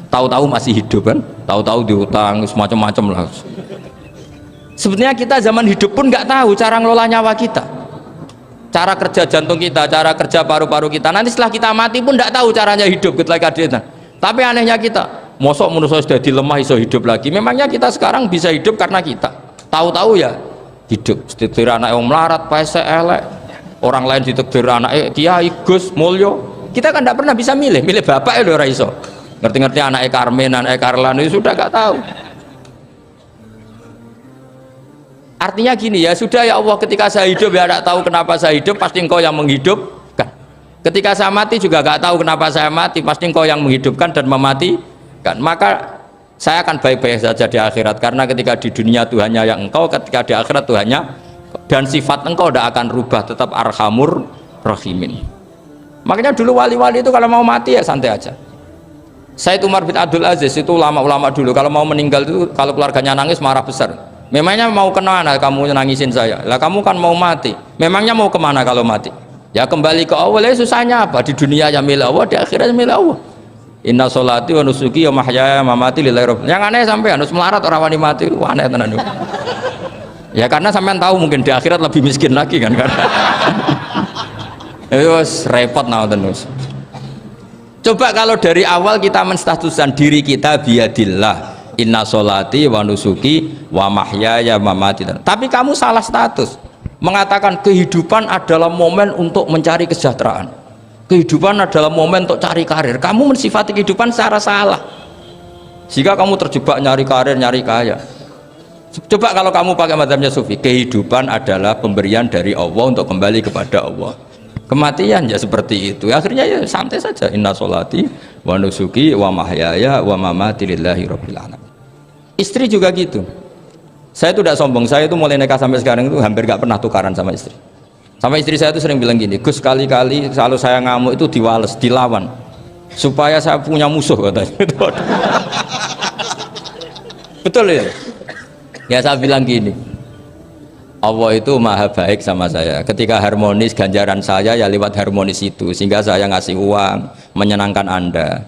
Tahu-tahu masih hidup kan? Tahu-tahu diutang semacam-macam lah. Sebenarnya kita zaman hidup pun nggak tahu cara ngelola nyawa kita, cara kerja jantung kita, cara kerja paru-paru kita. Nanti setelah kita mati pun nggak tahu caranya hidup ketika dia. Tapi anehnya kita, mosok manusia sudah dilemah iso hidup lagi. Memangnya kita sekarang bisa hidup karena kita tahu-tahu ya hidup. Ditekdir anak yang melarat, pese elek, orang lain ditekdir anak kiai Gus Mulyo. Kita kan tidak pernah bisa milih bapak ya ora iso. Ngerti-ngerti anak Karmen, anak Karlan itu sudah nggak tahu. Artinya gini ya, sudah ya Allah, ketika saya hidup ya tidak tahu kenapa saya hidup, pasti engkau yang menghidupkan. Ketika saya mati juga nggak tahu kenapa saya mati, pasti engkau yang menghidupkan dan mematikan. Maka saya akan baik-baik saja di akhirat, karena ketika di dunia Tuhannya yang engkau, ketika di akhirat Tuhannya, dan sifat engkau tidak akan rubah, tetap arhamur rahimin. Makanya dulu wali-wali itu kalau mau mati ya santai aja. Said Umar bin Abdul Aziz itu ulama-ulama dulu kalau mau meninggal itu, kalau keluarganya nangis marah besar. Memangnya mau kemana kamu nangisin saya? Lah kamu kan mau mati. Memangnya mau kemana kalau mati? Ya kembali ke Allah. Ya susahnya apa? Di dunia ya milik Allah, di akhirat milik Allah. Inna sholati wa nusuki wa mahyaya wa mamati lillahi rabbil. Yang aneh sampai harus melarat orang wani mati. Wah, aneh tenan. Ya karena sampean tahu mungkin di akhirat lebih miskin lagi kan. Terus repot terus. Coba kalau dari awal kita menstatuskan diri kita biadillah, inna sholati wa nusuki wa mahyaya wa mamati. Tapi kamu salah status, mengatakan kehidupan adalah momen untuk mencari kesejahteraan, kehidupan adalah momen untuk cari karir. Kamu mensifati kehidupan secara salah, jika kamu terjebak nyari karir, nyari kaya. Coba kalau kamu pakai mazhabnya Sufi, kehidupan adalah pemberian dari Allah untuk kembali kepada Allah. Kematian ya seperti itu. Akhirnya ya santai saja. Inna sholati wa nusuki wa mahyaya wa mamati lillahi rabbil alamin. Istri juga gitu. Saya itu tidak sombong. Saya itu mulai nikah sampai sekarang itu hampir gak pernah tukaran sama istri. Sama istri saya itu sering bilang gini, Gus, kali-kali kalau saya ngamuk itu diwales, dilawan, supaya saya punya musuh katanya. Betul ya? Ya saya bilang gini, Allah itu maha baik sama saya. Ketika harmonis, ganjaran saya ya lewat harmonis itu, sehingga saya ngasih uang menyenangkan Anda.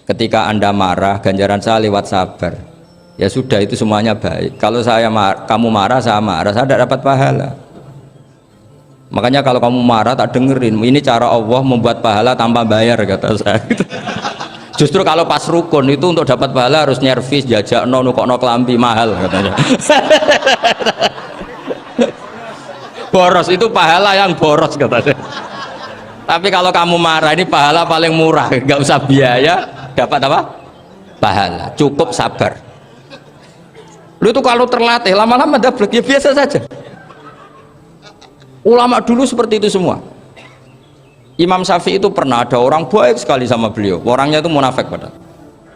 Ketika Anda marah, ganjaran saya lewat sabar. Ya sudah, itu semuanya baik. Kalau kamu marah, saya tidak dapat pahala. Makanya kalau kamu marah tak dengerin, ini cara Allah membuat pahala tanpa bayar, kata saya. Justru kalau pas rukun itu untuk dapat pahala harus nyervis, jajak nukokno kelambi mahal katanya. Boros itu pahala yang boros katanya. Tapi kalau kamu marah, ini pahala paling murah, nggak usah biaya, dapat apa? Pahala, cukup sabar. Lu tuh kalau terlatih lama-lama dapat, ya biasa saja. Ulama dulu seperti itu semua. Imam Syafi'i itu pernah ada orang baik sekali sama beliau, orangnya itu munafik padahal.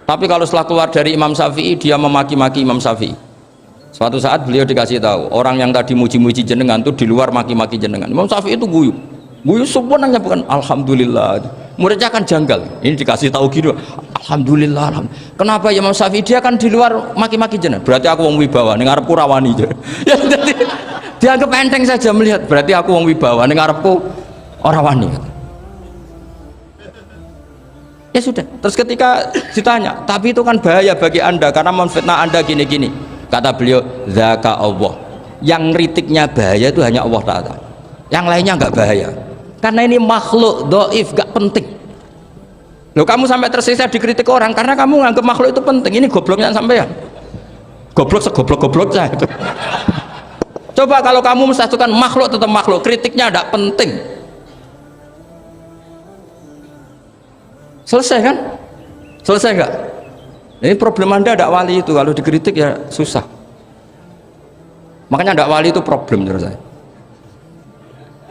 Tapi kalau setelah keluar dari Imam Syafi'i, dia memaki-maki Imam Syafi'i. Suatu saat beliau dikasih tahu, orang yang tadi muji-muji jenengan itu di luar maki-maki jenengan. Imam Syafi'i itu guyu sebenarnya bukan alhamdulillah. Muridnya kan janggal. Ini dikasih tahu gitu, alhamdulillah, alhamdulillah. Kenapa Imam Syafi'i? Dia kan di luar maki-maki jenengan. Berarti aku wong wibawa, ning ngarepku rawani. Ya jadi dianggap enteng saja melihat. Berarti aku wong wibawa, ning ngarepku ora wani. Ya sudah. Terus ketika ditanya, tapi itu kan bahaya bagi Anda karena memfitnah Anda gini-gini. Kata beliau, zaka Allah. Yang kritiknya bahaya itu hanya Allah Ta'ala. Yang lainnya nggak bahaya. Karena ini makhluk doif, nggak penting. Loh, kamu sampai tersiksa dikritik orang karena kamu nganggap makhluk itu penting. Ini gobloknya sampean. Goblok segoblok-goblok saya itu. Coba kalau kamu mensatukan makhluk tetap makhluk, kritiknya nggak penting. Selesai kan? Selesai nggak? Ini problem Anda tidak wali itu, kalau dikritik ya susah. Makanya tidak wali itu problem menurut saya.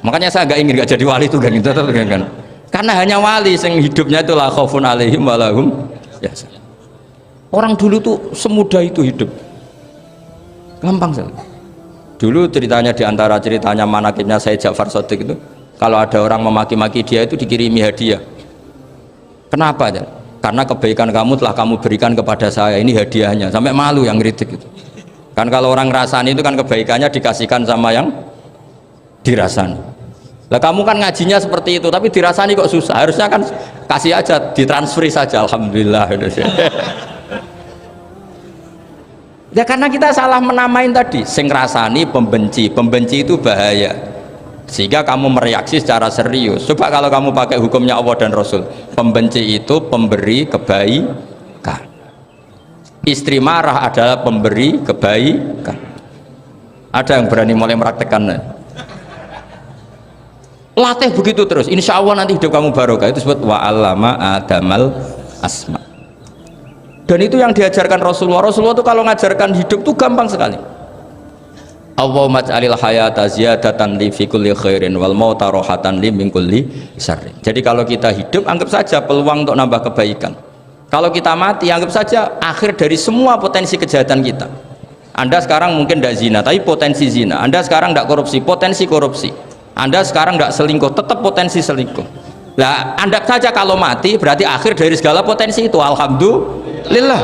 Makanya saya nggak ingin nggak jadi wali itu kan. Karena hanya wali yang hidupnya itu la khaufun alaihim wa lahum yahzanun. Orang dulu tuh semudah itu hidup. Gampang sekali. Dulu ceritanya diantara ceritanya manakibnya Said Ja'far Shadiq itu, kalau ada orang memaki-maki dia itu dikirimi hadiah. Kenapa ya? Karena kebaikan kamu telah kamu berikan kepada saya, ini hadiahnya. Sampai malu yang kritik itu. Kan kalau orang rasani itu kan kebaikannya dikasihkan sama yang dirasani. Lah kamu kan ngajinya seperti itu, tapi dirasani kok susah. Harusnya kan kasih aja, ditransferi saja. Alhamdulillah. Ya karena kita salah menamain tadi. Sing rasani pembenci, pembenci itu bahaya. Sehingga kamu mereaksi secara serius. Coba kalau kamu pakai hukumnya Allah dan Rasul, pembenci itu pemberi kebaikan. Istri marah adalah pemberi kebaikan. Ada yang berani mulai meraktekan? Latih begitu terus, insya Allah nanti hidup kamu barokah. Itu disebut wa'allama adamal asma. Dan itu yang diajarkan Rasulullah. Rasulullah itu kalau ngajarkan hidup itu gampang sekali. Allahumma ja'alil hayata ziyadatan li fi kulli khairin wal mauta rohatan li min kulli syarrin. Jadi kalau kita hidup anggap saja peluang untuk nambah kebaikan. Kalau kita mati anggap saja akhir dari semua potensi kejahatan kita. Anda sekarang mungkin tidak zina tapi potensi zina. Anda sekarang tidak korupsi, potensi korupsi. Anda sekarang tidak selingkuh, tetap potensi selingkuh. Lah anggap saja kalau mati berarti akhir dari segala potensi itu. Alhamdulillah.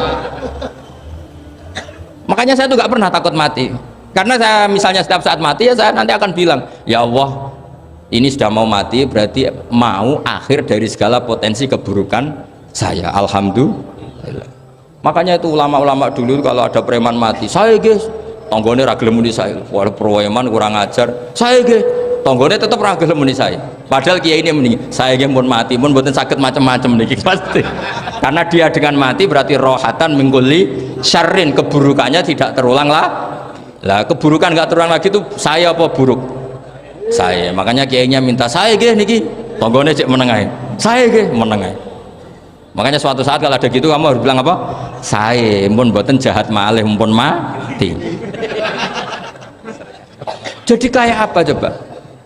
Makanya saya tuh nggak pernah takut mati. Karena saya misalnya setiap saat mati ya saya nanti akan bilang, ya Allah ini sudah mau mati berarti mau akhir dari segala potensi keburukan saya. Alhamdulillah. Makanya itu ulama-ulama dulu kalau ada preman mati, saya guys tonggone ra gelem muni saya. Wah preman kurang ajar. Saya guys tonggone tetap ra gelem muni saya. Padahal kiai ini mending saya guys pun mati pun mboten sakit macam-macam niki pasti. Karena dia dengan mati berarti rohatan mingguli syarrin, keburukannya tidak terulang lah. Lah keburukan nggak terulang lagi itu saya apa buruk? Saya. Makanya kiainya minta saya guys niki tonggone cek menengahin. Saya guys menengahin. Makanya suatu saat kalau ada gitu kamu harus bilang apa? Saya pun buatan jahat malih pun mati. Jadi kayak apa coba?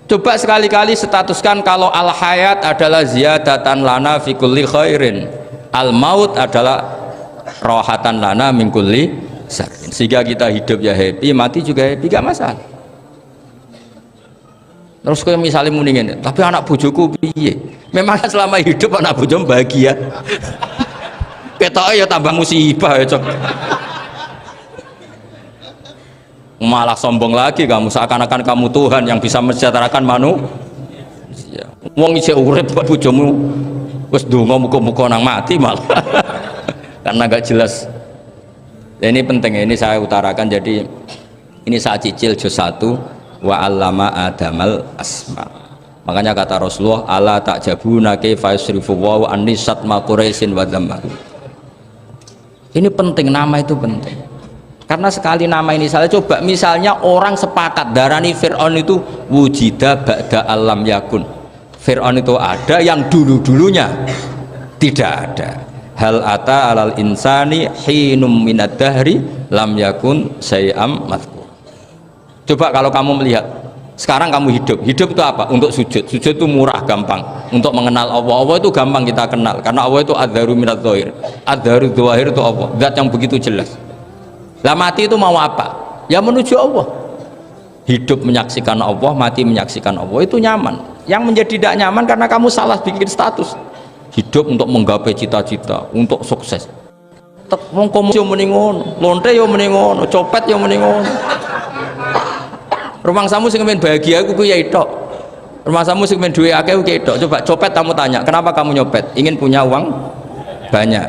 Coba sekali-kali statuskan kalau al hayat adalah ziyadatan lana fi kulli khairin, al maut adalah rohatan lana min kulli syarrin. Sehingga kita hidup ya happy, mati juga happy, gak masalah. Terus kayak misalnya mendingin, tapi anak bojoku piye? Memang selama hidup anak bojo bahagia. Ketoke ya tambah musibah ya, Cok. Malah sombong lagi kamu, seakan-akan kamu Tuhan yang bisa mensejahterakan manusia. Wong isih urip bojomu wis ndonga muga-muga nang mati malah. Karena gak jelas. Ini penting, ini saya utarakan. Jadi ini saya cicil juz 1 wa allama adamal asma. Makanya kata Rasulullah ala ta'jabuna kaifa yusrifu wa annisat ma quraisin wa dhamma. Ini penting, nama itu penting. Karena sekali nama ini salah, coba misalnya orang sepakat darani Fir'aun itu wujida ba'da alam yakun. Fir'aun itu ada yang dulu-dulunya tidak ada. Hal ata alal insani hinum minad dahri lam yakun syai'am madhkur. Coba kalau kamu melihat sekarang kamu hidup itu apa? Untuk sujud itu murah, gampang. Untuk mengenal Allah itu gampang kita kenal karena Allah itu adzaru minadz dzahir. Adzaru dzahir itu Allah, zat yang begitu jelas. Lah mati itu mau apa? Ya menuju Allah. Hidup menyaksikan Allah, mati menyaksikan Allah, itu nyaman. Yang menjadi tidak nyaman karena kamu salah bikin status. Hidup untuk menggapai cita-cita, untuk sukses. Wong komo yo muni ngono, lonte yo muni ngono, copet yo muni ngono. Rumangsamu sing men bahagia iku ya tok. Rumangsamu sing men duwe akeh ku tok. Coba copet kamu tanya, kenapa kamu nyopet? Ingin punya uang banyak.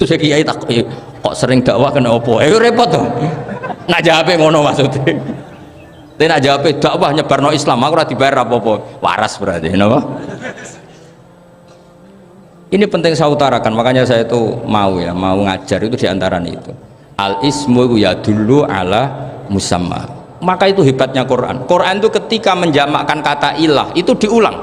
Terus kiai tak kok sering dakwah kena opo? Repot to. Nak jawabe ngono maksudnya. Tapi nak jawabe dakwah nyebarno Islam aku ora dibayar apa-apa. Waras berarti, napa? Ini penting saya utarakan, makanya saya itu mau ngajar itu diantara itu. Al ismu ya dulu ala musamma. Maka itu hebatnya Quran. Quran itu ketika menjamakkan kata ilah itu diulang.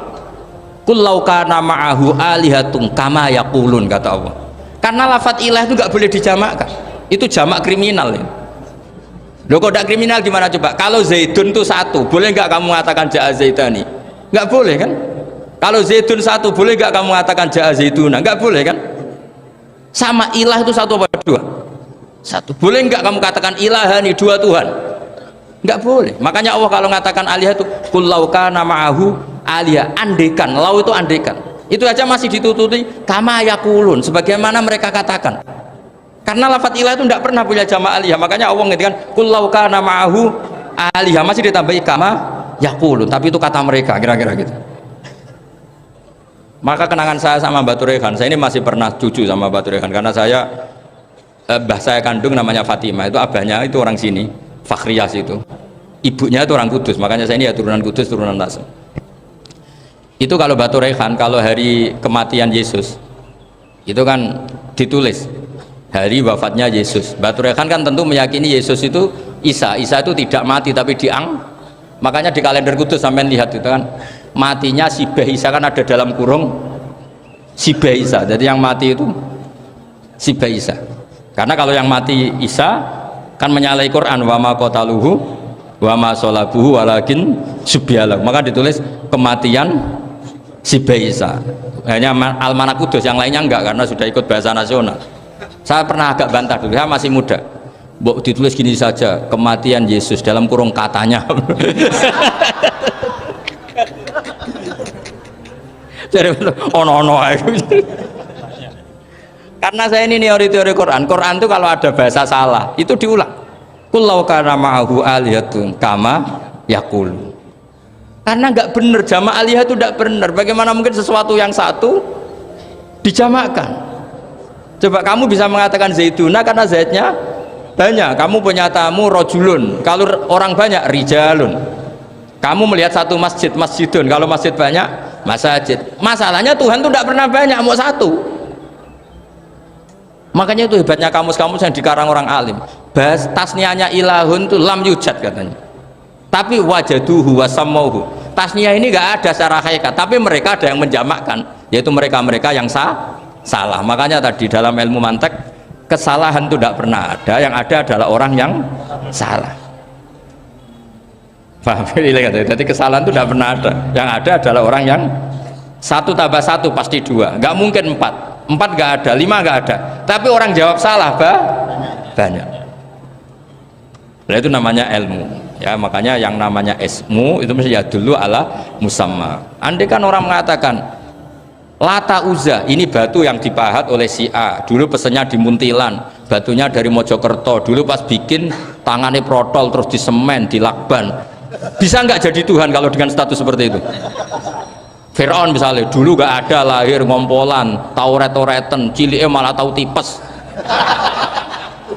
Qul law kana ma'ahu alihatun kama yaqulun, kata Allah. Karena lafadz ilah itu nggak boleh dijamakkan. Itu jamak kriminal ya. Loh kok tidak kriminal gimana coba? Kalau Zaidun itu satu, boleh nggak kamu mengatakan ja'a Zaidani? Nggak boleh kan? Kalau Zaidun satu, boleh nggak kamu mengatakan ja'a Zaiduna? Nggak boleh kan? Sama ilah itu satu apa dua? Satu. Boleh nggak kamu katakan ilahani, dua Tuhan? Nggak boleh. Makanya Allah kalau mengatakan alihah itu qul law kana ma'ahu alihah, andekan. Lau itu andekan. Itu aja masih ditututi kama yakulun, sebagaimana mereka katakan. Karena lafadz ilah itu tidak pernah punya jama' alihah. Makanya Allah ngerti kan, qul law kana ma'ahu alihah, masih ditambahi kama yaqulun, tapi itu kata mereka kira-kira gitu. Maka kenangan saya sama Batu Rehan, saya ini masih pernah cucu sama Batu Rehan karena saya mbah saya kandung namanya Fatimah, itu abahnya itu orang sini, Fakhriyas itu. Ibunya itu orang Kudus, makanya saya ini ya turunan Kudus, turunan Tasem. Itu kalau Batu Rehan, kalau hari kematian Yesus itu kan ditulis hari wafatnya Yesus. Batu Rehan kan tentu meyakini Yesus itu Isa itu tidak mati tapi makanya di kalender Kudus sampai lihat itu kan matinya Sibah Isa kan ada dalam kurung Sibah Isa, jadi yang mati itu Sibah Isa. Karena kalau yang mati Isa kan menyalahi Quran, wa ma qataluhu wa ma salabuhu walakin subyalah, maka ditulis kematian Sibah Isa. Hanya Almanak Kudus, yang lainnya enggak karena sudah ikut bahasa nasional. Saya pernah agak bantah dulu, saya masih muda. Mbok ditulis gini saja, kematian Yesus dalam kurung katanya. Jadi ono-ono. Karena saya ini teori Quran itu kalau ada bahasa salah itu diulang. Qul law kana ma'ahu alihatun kama yaqulu. Karena nggak benar, jama' alihah itu nggak benar. Bagaimana mungkin sesuatu yang satu dijamakkan? Coba kamu bisa mengatakan zaituna karena zaitnya banyak. Kamu punya tamu rojulun, kalau orang banyak rijalun. Kamu melihat satu masjid, masjidun. Kalau masjid banyak, masajid. Masalahnya Tuhan itu tidak pernah banyak, mau satu. Makanya itu hebatnya kamus-kamus yang dikarang orang alim. Bahas tasniahnya ilahun itu lam yujad katanya. Tapi wajaduhu wasamauhu. Tasniah ini nggak ada secara hakikat, tapi mereka ada yang menjamakkan, yaitu mereka-mereka yang salah. Makanya tadi dalam ilmu mantek kesalahan itu tidak pernah ada, yang ada adalah orang yang salah. Paham? Jadi kesalahan itu tidak pernah ada, yang ada adalah orang yang satu tambah satu pasti dua, nggak mungkin empat nggak ada, lima nggak ada, tapi orang jawab salah banyak. Nah, itu namanya ilmu ya, makanya yang namanya ismu itu mesti ya dulu ala musamma. Andai kan orang mengatakan Lata Uzza ini batu yang dipahat oleh si A, dulu pesennya di Muntilan, batunya dari Mojokerto, dulu pas bikin tangannya protol terus disemen, dilakban, bisa nggak jadi Tuhan kalau dengan status seperti itu? Fir'aun misalnya, dulu nggak ada, lahir ngompolan, tahu retoreten, ciliknya malah tahu tipes,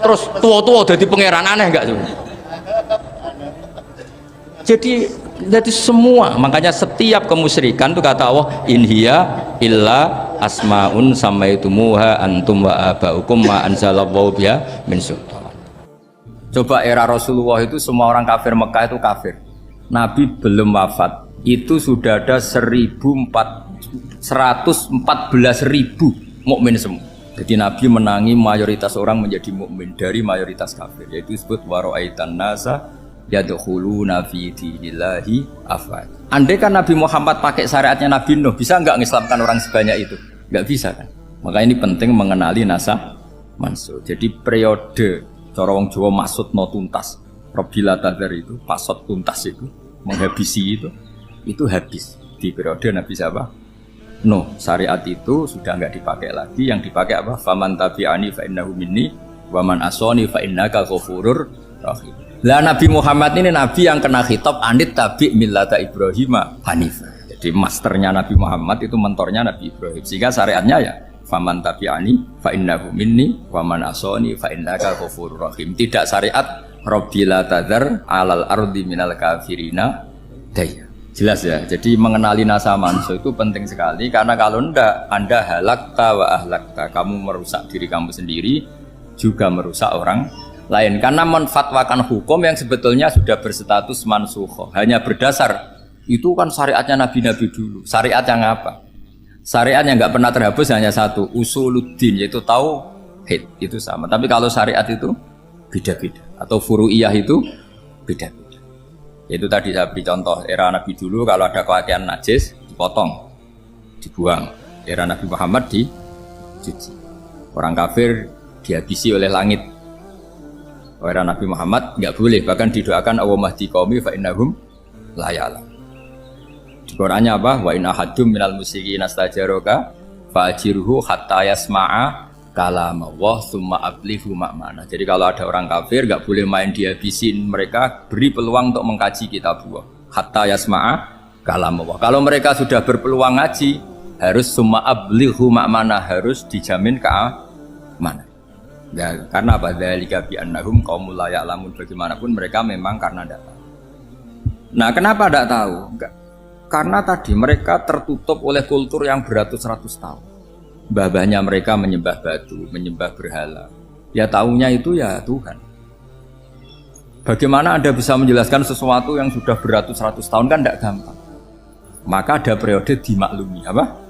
terus tua-tua jadi pangeran, aneh nggak tuh? Jadi semua, makanya setiap kemusyrikan itu kata Allah, in hiya illa asmaun samaitumuha antum wa abaukum ma anzalallahu biha min sultan. Coba era Rasulullah itu semua orang kafir Mekah itu kafir. Nabi belum wafat itu sudah ada 114.000 mukmin semua. Jadi Nabi menangi mayoritas orang menjadi mukmin dari mayoritas kafir, yaitu disebut wara'aitan nasa yadkhuluna fi dinillahi afwaj. Andai kan Nabi Muhammad pakai syariatnya Nabi Nuh, bisa nggak mengislamkan orang sebanyak itu? Nggak bisa kan? Maka ini penting mengenali nasah mansur. Jadi periode cara wong Jawa maksud no tuntas, Robila Tadar itu pasot tuntas itu menghabisi itu habis di periode Nabi siapa? Nuh. Syariat itu sudah nggak dipakai lagi, yang dipakai apa? Faman tabi'ani fa innahu minni wa man asani fa innaka ghafurur rahim. Lah Nabi Muhammad ini nabi yang kena khitab anit tabi' millata Ibrahim hanifah. Jadi masternya Nabi Muhammad itu mentornya Nabi Ibrahim, sehingga syariatnya ya faman tabi'ani fa innahu minni wa man asani fa innaka ghafurur rahim. Tidak syariat Rabbila tadhar alal ardi minal kafirina daya. Jelas ya. Jadi mengenali nasa manso itu penting sekali, karena kalau ndak Anda halakta wa ahlakta, kamu merusak diri kamu sendiri juga merusak orang lain, karena menfatwakan hukum yang sebetulnya sudah berstatus mansukh, hanya berdasar itu kan syariatnya nabi-nabi dulu. Syariat yang apa? Syariat yang nggak pernah terhapus hanya satu, usuluddin, yaitu tauhid, itu sama. Tapi kalau syariat itu beda-beda, atau furu'iyah itu beda-beda. Itu tadi saya beri contoh, era Nabi dulu kalau ada pakaian najis dipotong, dibuang. Era Nabi Muhammad dicuci. Orang kafir dihabisi oleh langit. Era Nabi Muhammad nggak boleh, bahkan didoakan Allahumma hdi qaumi fa innahum la ya'lam. Di Qur'annya apa? Wa in ahadum minal musyrikin astajaraka fa ajirhu hatta yasma'a kalam Allah summa ablighu ma'mana. Jadi kalau ada orang kafir nggak boleh main dihabisin, mereka beri peluang untuk mengkaji kitabullah hatta yasma'a kalam Allah. Kalau mereka sudah berpeluang ngaji, harus summa ablighu ma'mana, harus dijamin keamanan. Ya, karena apa? Dzalika bi annahum qaumul la ya'lamun. Bagaimanapun mereka memang karena tidak tahu. Nah, kenapa tidak tahu? Enggak. Karena tadi mereka tertutup oleh kultur yang beratus-ratus tahun. Mbah-mbahnya mereka menyembah batu, menyembah berhala. Ya taunya itu ya Tuhan. Bagaimana Anda bisa menjelaskan sesuatu yang sudah beratus-ratus tahun, kan tidak gampang. Maka ada periode dimaklumi, apa?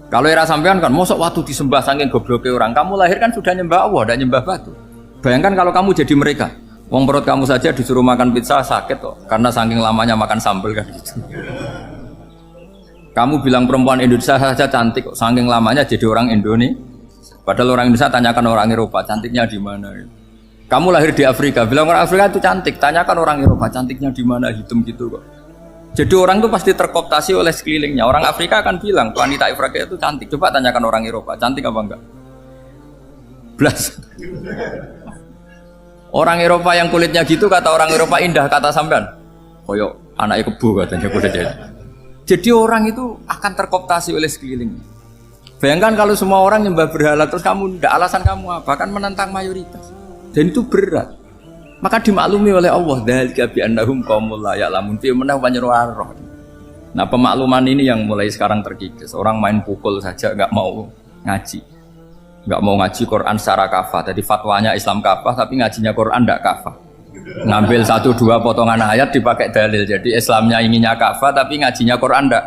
Kalau era sampean kan, mosok waktu disembah saking gobloknya orang, kamu lahir kan sudah nyembah Allah, tidak nyembah batu. Bayangkan kalau kamu jadi mereka, wong perut kamu saja disuruh makan pizza sakit kok, karena saking lamanya makan sambal kan gitu. Kamu bilang perempuan Indonesia saja cantik kok, saking lamanya jadi orang Indonesia. Padahal orang Indonesia tanyakan orang Eropa, cantiknya di mana? Kamu lahir di Afrika, bilang orang Afrika itu cantik, tanyakan orang Eropa, cantiknya di mana? Hitam gitu kok. Jadi orang itu pasti terkooptasi oleh sekelilingnya. Orang Afrika akan bilang wanita Afrika itu cantik. Coba tanyakan orang Eropa, cantik apa enggak? Blas. Orang Eropa yang kulitnya gitu kata orang Eropa indah, kata sampean. Koyok anaknya kebo katanya kuda. Jadi orang itu akan terkooptasi oleh sekelilingnya. Bayangkan kalau semua orang nyembah berhala terus kamu tidak, alasan kamu apa? Kan menentang mayoritas. Dan itu berat. Maka dimaklumi oleh Allah, dzalika bi annahum qaumul la ya'lamun fi manah panyeruarah. Nah, pemakluman ini yang mulai sekarang terkikis. Orang main pukul saja enggak mau ngaji. Enggak mau ngaji Quran secara kafah. Jadi fatwanya Islam kafah tapi ngajinya Quran enggak kafah. Ngambil 1-2 potongan ayat dipakai dalil. Jadi Islamnya inginnya kafah tapi ngajinya Quran enggak.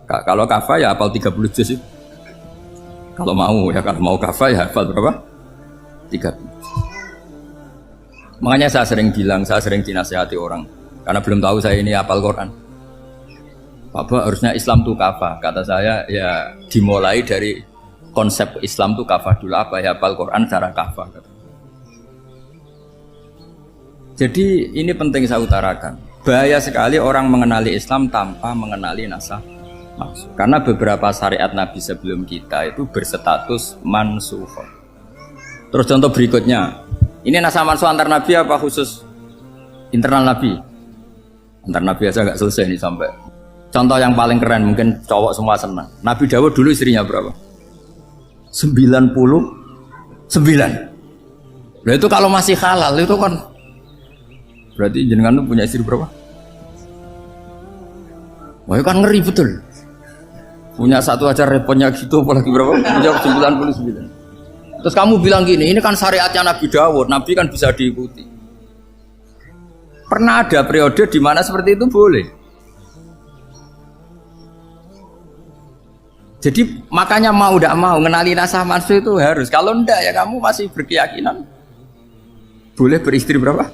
Kalau kafah ya hafal 30 juz. Kalau mau ya, kalau mau kafah ya hafal berapa? 30. Makanya saya sering dinasihati orang karena belum tahu saya ini hafal Quran. Bapak harusnya Islam itu kafah. Kata saya ya dimulai dari konsep Islam itu kafah dulu, apa ya hafal Quran secara kafah. Jadi ini penting saya utarakan. Bahaya sekali orang mengenali Islam tanpa mengenali nasah mansukh. Karena beberapa syariat Nabi sebelum kita itu berstatus mansukh. Terus contoh berikutnya. Ini nasah mansukh antar Nabi apa khusus internal Nabi? Antar Nabi aja nggak selesai nih sampai. Contoh yang paling keren, mungkin cowok semua senang. Nabi Dawud dulu istrinya berapa? 99. Nah itu kalau masih halal itu kan berarti jenengan tuh punya istri berapa? Wah kan ngeri betul. Punya satu aja repotnya gitu, apalagi berapa? Punya 99. Terus kamu bilang gini, ini kan syariatnya Nabi Dawud, Nabi kan bisa diikuti. Pernah ada periode di mana seperti itu boleh. Jadi makanya mau tidak mau mengenali nasah mansukh itu harus. Kalau enggak ya kamu masih berkeyakinan boleh beristri berapa?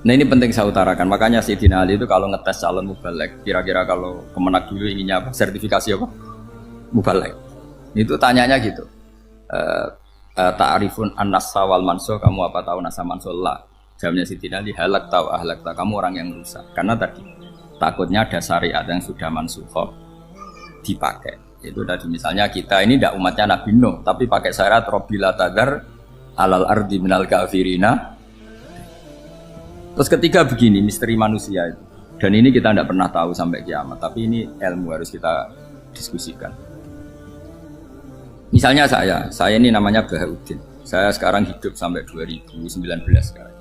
Nah ini penting saya utarakan. Makanya Sayyidina Ali itu kalau ngetes calon mubalek, kira-kira kalau Kemenak dulu inginnya apa? Sertifikasi apa? Mubalek. Itu tanyanya gitu. Ta'rifun an-nassa wal mansukh, kamu apa tahu nasah mansukh? La. Jawabnya Sayyidina Ali, halak tahu ahlak tahu, kamu orang yang rusak. Karena tadi takutnya ada syariat yang sudah mansukh dipakai. Itu tadi misalnya kita ini tidak umatnya Nabi Nuh, tapi pakai syariat Robbila tadar alal ardi minal kafirina. Terus ketiga begini, misteri manusia itu. Dan ini kita tidak pernah tahu sampai kiamat, tapi ini ilmu harus kita diskusikan. Misalnya saya ini namanya Bahaudin. Saya sekarang hidup sampai 2019 sekarang.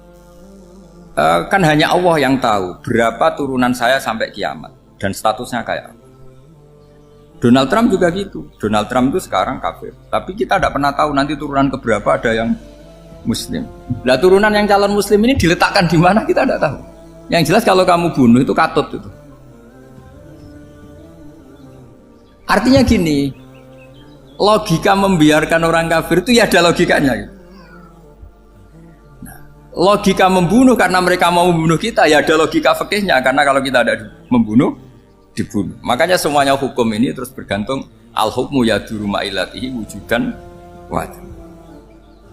Kan hanya Allah yang tahu berapa turunan saya sampai kiamat dan statusnya kayak apa. Donald Trump juga gitu. Donald Trump itu sekarang kafir, tapi kita tidak pernah tahu nanti turunan keberapa ada yang Muslim. Nah turunan yang calon Muslim ini diletakkan di mana kita tidak tahu. Yang jelas kalau kamu bunuh itu katut itu. Artinya gini, logika membiarkan orang kafir itu ya ada logikanya. Nah, logika membunuh karena mereka mau membunuh kita ya ada logika fikihnya, karena kalau kita ada membunuh dibunuh. Makanya semuanya hukum ini terus bergantung al-hukmu yaduru ma'ilatihi wujudan wajib.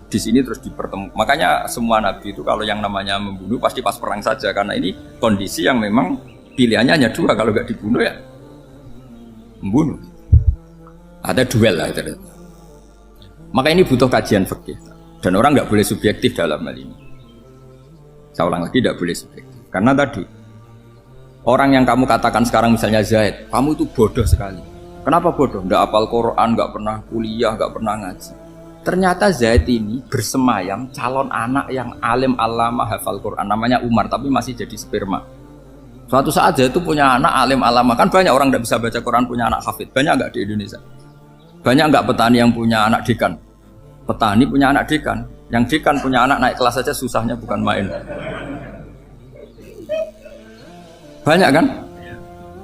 Di sini terus dipertemukan. Makanya semua nabi itu kalau yang namanya membunuh pasti pas perang saja, karena ini kondisi yang memang pilihannya hanya dua, kalau nggak dibunuh ya membunuh. Ada duel lah itu. Maka ini butuh kajian fikih dan orang nggak boleh subjektif dalam hal ini. Saya ulang lagi, tidak boleh subjektif karena tadi orang yang kamu katakan sekarang misalnya Zaid, kamu itu bodoh sekali. Kenapa bodoh? Nggak hafal Quran, nggak pernah kuliah, nggak pernah ngaji. Ternyata Zaid ini bersemayam calon anak yang alim alama hafal Quran, namanya Umar, tapi masih jadi sperma. Suatu saat Zaid itu punya anak alim alama, kan banyak orang nggak bisa baca Quran punya anak hafid, banyak nggak di Indonesia? Banyak nggak petani yang punya anak dekan? Petani punya anak dekan, yang dekan punya anak naik kelas saja susahnya bukan main. Banyak kan?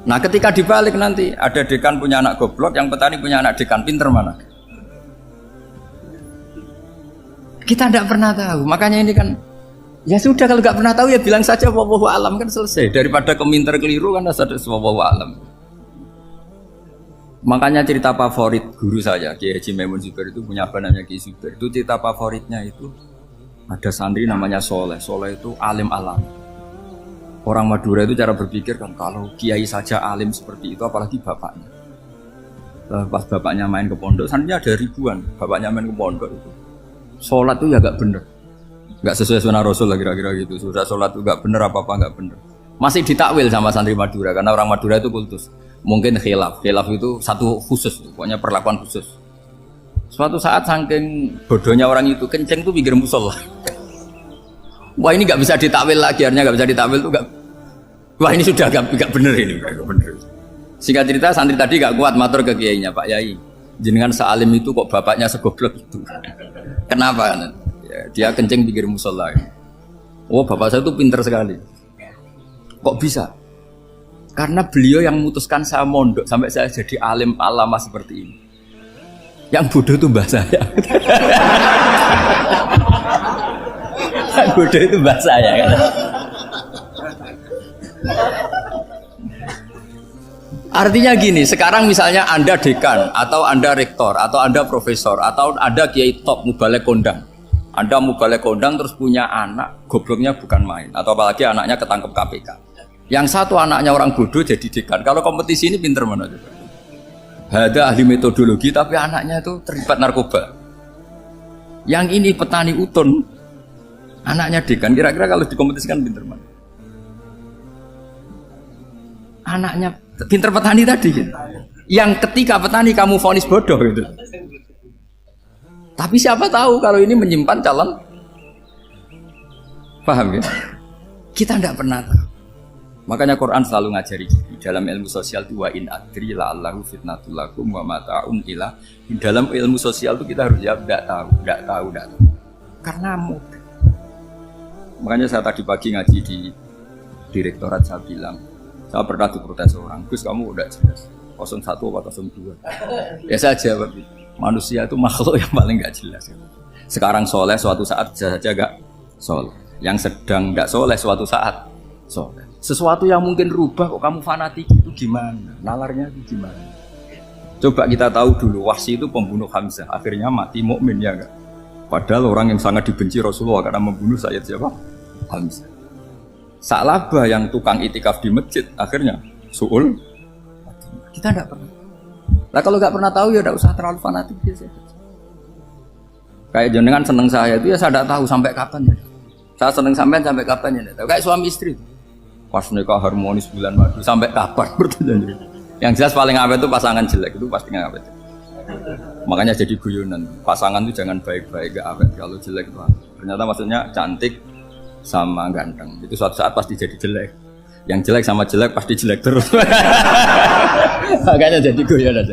Nah ketika dibalik nanti ada dekan punya anak goblok, yang petani punya anak dekan, pinter mana? Kita tidak pernah tahu, makanya ini kan ya sudah kalau nggak pernah tahu ya bilang saja wallahu alam kan selesai, daripada keminter keliru kan ada wallahu alam. Makanya cerita favorit guru saya Kiai Haji Maimun Zubair itu punya apa namanya Kiai Zubair, itu cerita favoritnya itu ada santri namanya Soleh. Soleh itu alim alam. Orang Madura itu cara berpikir kan kalau kiai saja alim seperti itu apalagi bapaknya. Pas bapaknya main ke pondok, santrinya ada ribuan, bapaknya main ke pondok itu. Sholat itu ya gak bener, gak sesuai sunnah Rasul lah kira-kira gitu. Sudah sholat itu gak bener apa-apa gak bener. Masih ditakwil sama santri Madura karena orang Madura itu kultus. Mungkin khilaf itu satu khusus, pokoknya perlakuan khusus. Suatu saat saking bodohnya orang itu kenceng tuh pinggir musola. Wah ini nggak bisa ditakwil lagi, akhirnya nggak bisa ditakwil tuh nggak. Wah ini sudah nggak bener ini, nggak bener. Singkat cerita santri tadi nggak kuat matur ke kiainya, Pak Yai, jenengan sealim itu kok bapaknya segoblok itu. Kenapa? Ya, dia kencing pinggir musola. Oh bapak saya tuh pinter sekali. Kok bisa? Karena beliau yang memutuskan saya mondok sampai saya jadi alim alama seperti ini. Yang bodoh itu mbah saya. Bodoh itu mbah saya kan. Artinya gini, sekarang misalnya Anda dekan atau Anda rektor atau Anda profesor atau Anda kiai top mubalek kondang. Anda mubalek kondang terus punya anak gobloknya bukan main atau apalagi anaknya ketangkep KPK. Yang satu anaknya orang bodoh jadi dekan. Kalau kompetisi ini pinter mana coba? Ada ahli metodologi tapi anaknya itu terlibat narkoba. Yang ini petani utun, anaknya dekan. Kira-kira kalau dikompetisikan pinter mana? Anaknya pinter petani tadi. Gitu. Yang ketika petani kamu vonis bodoh gitu. Tapi siapa tahu kalau ini menyimpan calon. Paham ya? Kita tidak pernah tahu. Makanya Quran selalu ngajari dalam ilmu sosial itu wa in adri la'allahu fitnatul lakum wa mata'un ila. Dalam ilmu sosial itu kita harus jawab tidak tahu. Karena mudah. Makanya saya tadi pagi ngaji di direktorat saya bilang, saya pernah diprotes orang, Gus kamu udah jelas 01 atau 02. Ya saya jawab, manusia itu makhluk yang paling gak jelas. Sekarang soleh suatu saat bisa saja gak soleh. Yang sedang gak soleh suatu saat soleh. Sesuatu yang mungkin rubah kok kamu fanatik itu gimana? Nalarnya itu gimana? Coba kita tahu dulu Wahsy itu pembunuh Hamzah, akhirnya mati mukmin ya enggak? Padahal orang yang sangat dibenci Rasulullah karena membunuh Sayyid siapa? Hamzah. Sa'labah yang tukang itikaf di masjid akhirnya su'ul. Kita enggak pernah. Nah kalau enggak pernah tahu ya enggak usah terlalu fanatik biasa. Kayak jenengan seneng saya itu ya saya enggak tahu sampai kapan ya. Saya seneng sampai kapan ya. Kayak suami istri. Pas nikah harmonis bulan madu sampai kapan bertanya. Yang jelas paling awet itu pasangan jelek itu pasti awet. Makanya jadi guyonan pasangan itu jangan baik-baik gak awet, kalau jelek itu ternyata maksudnya cantik sama ganteng itu suatu saat pasti jadi jelek. Yang jelek sama jelek pasti jelek terus. Makanya jadi guyonan.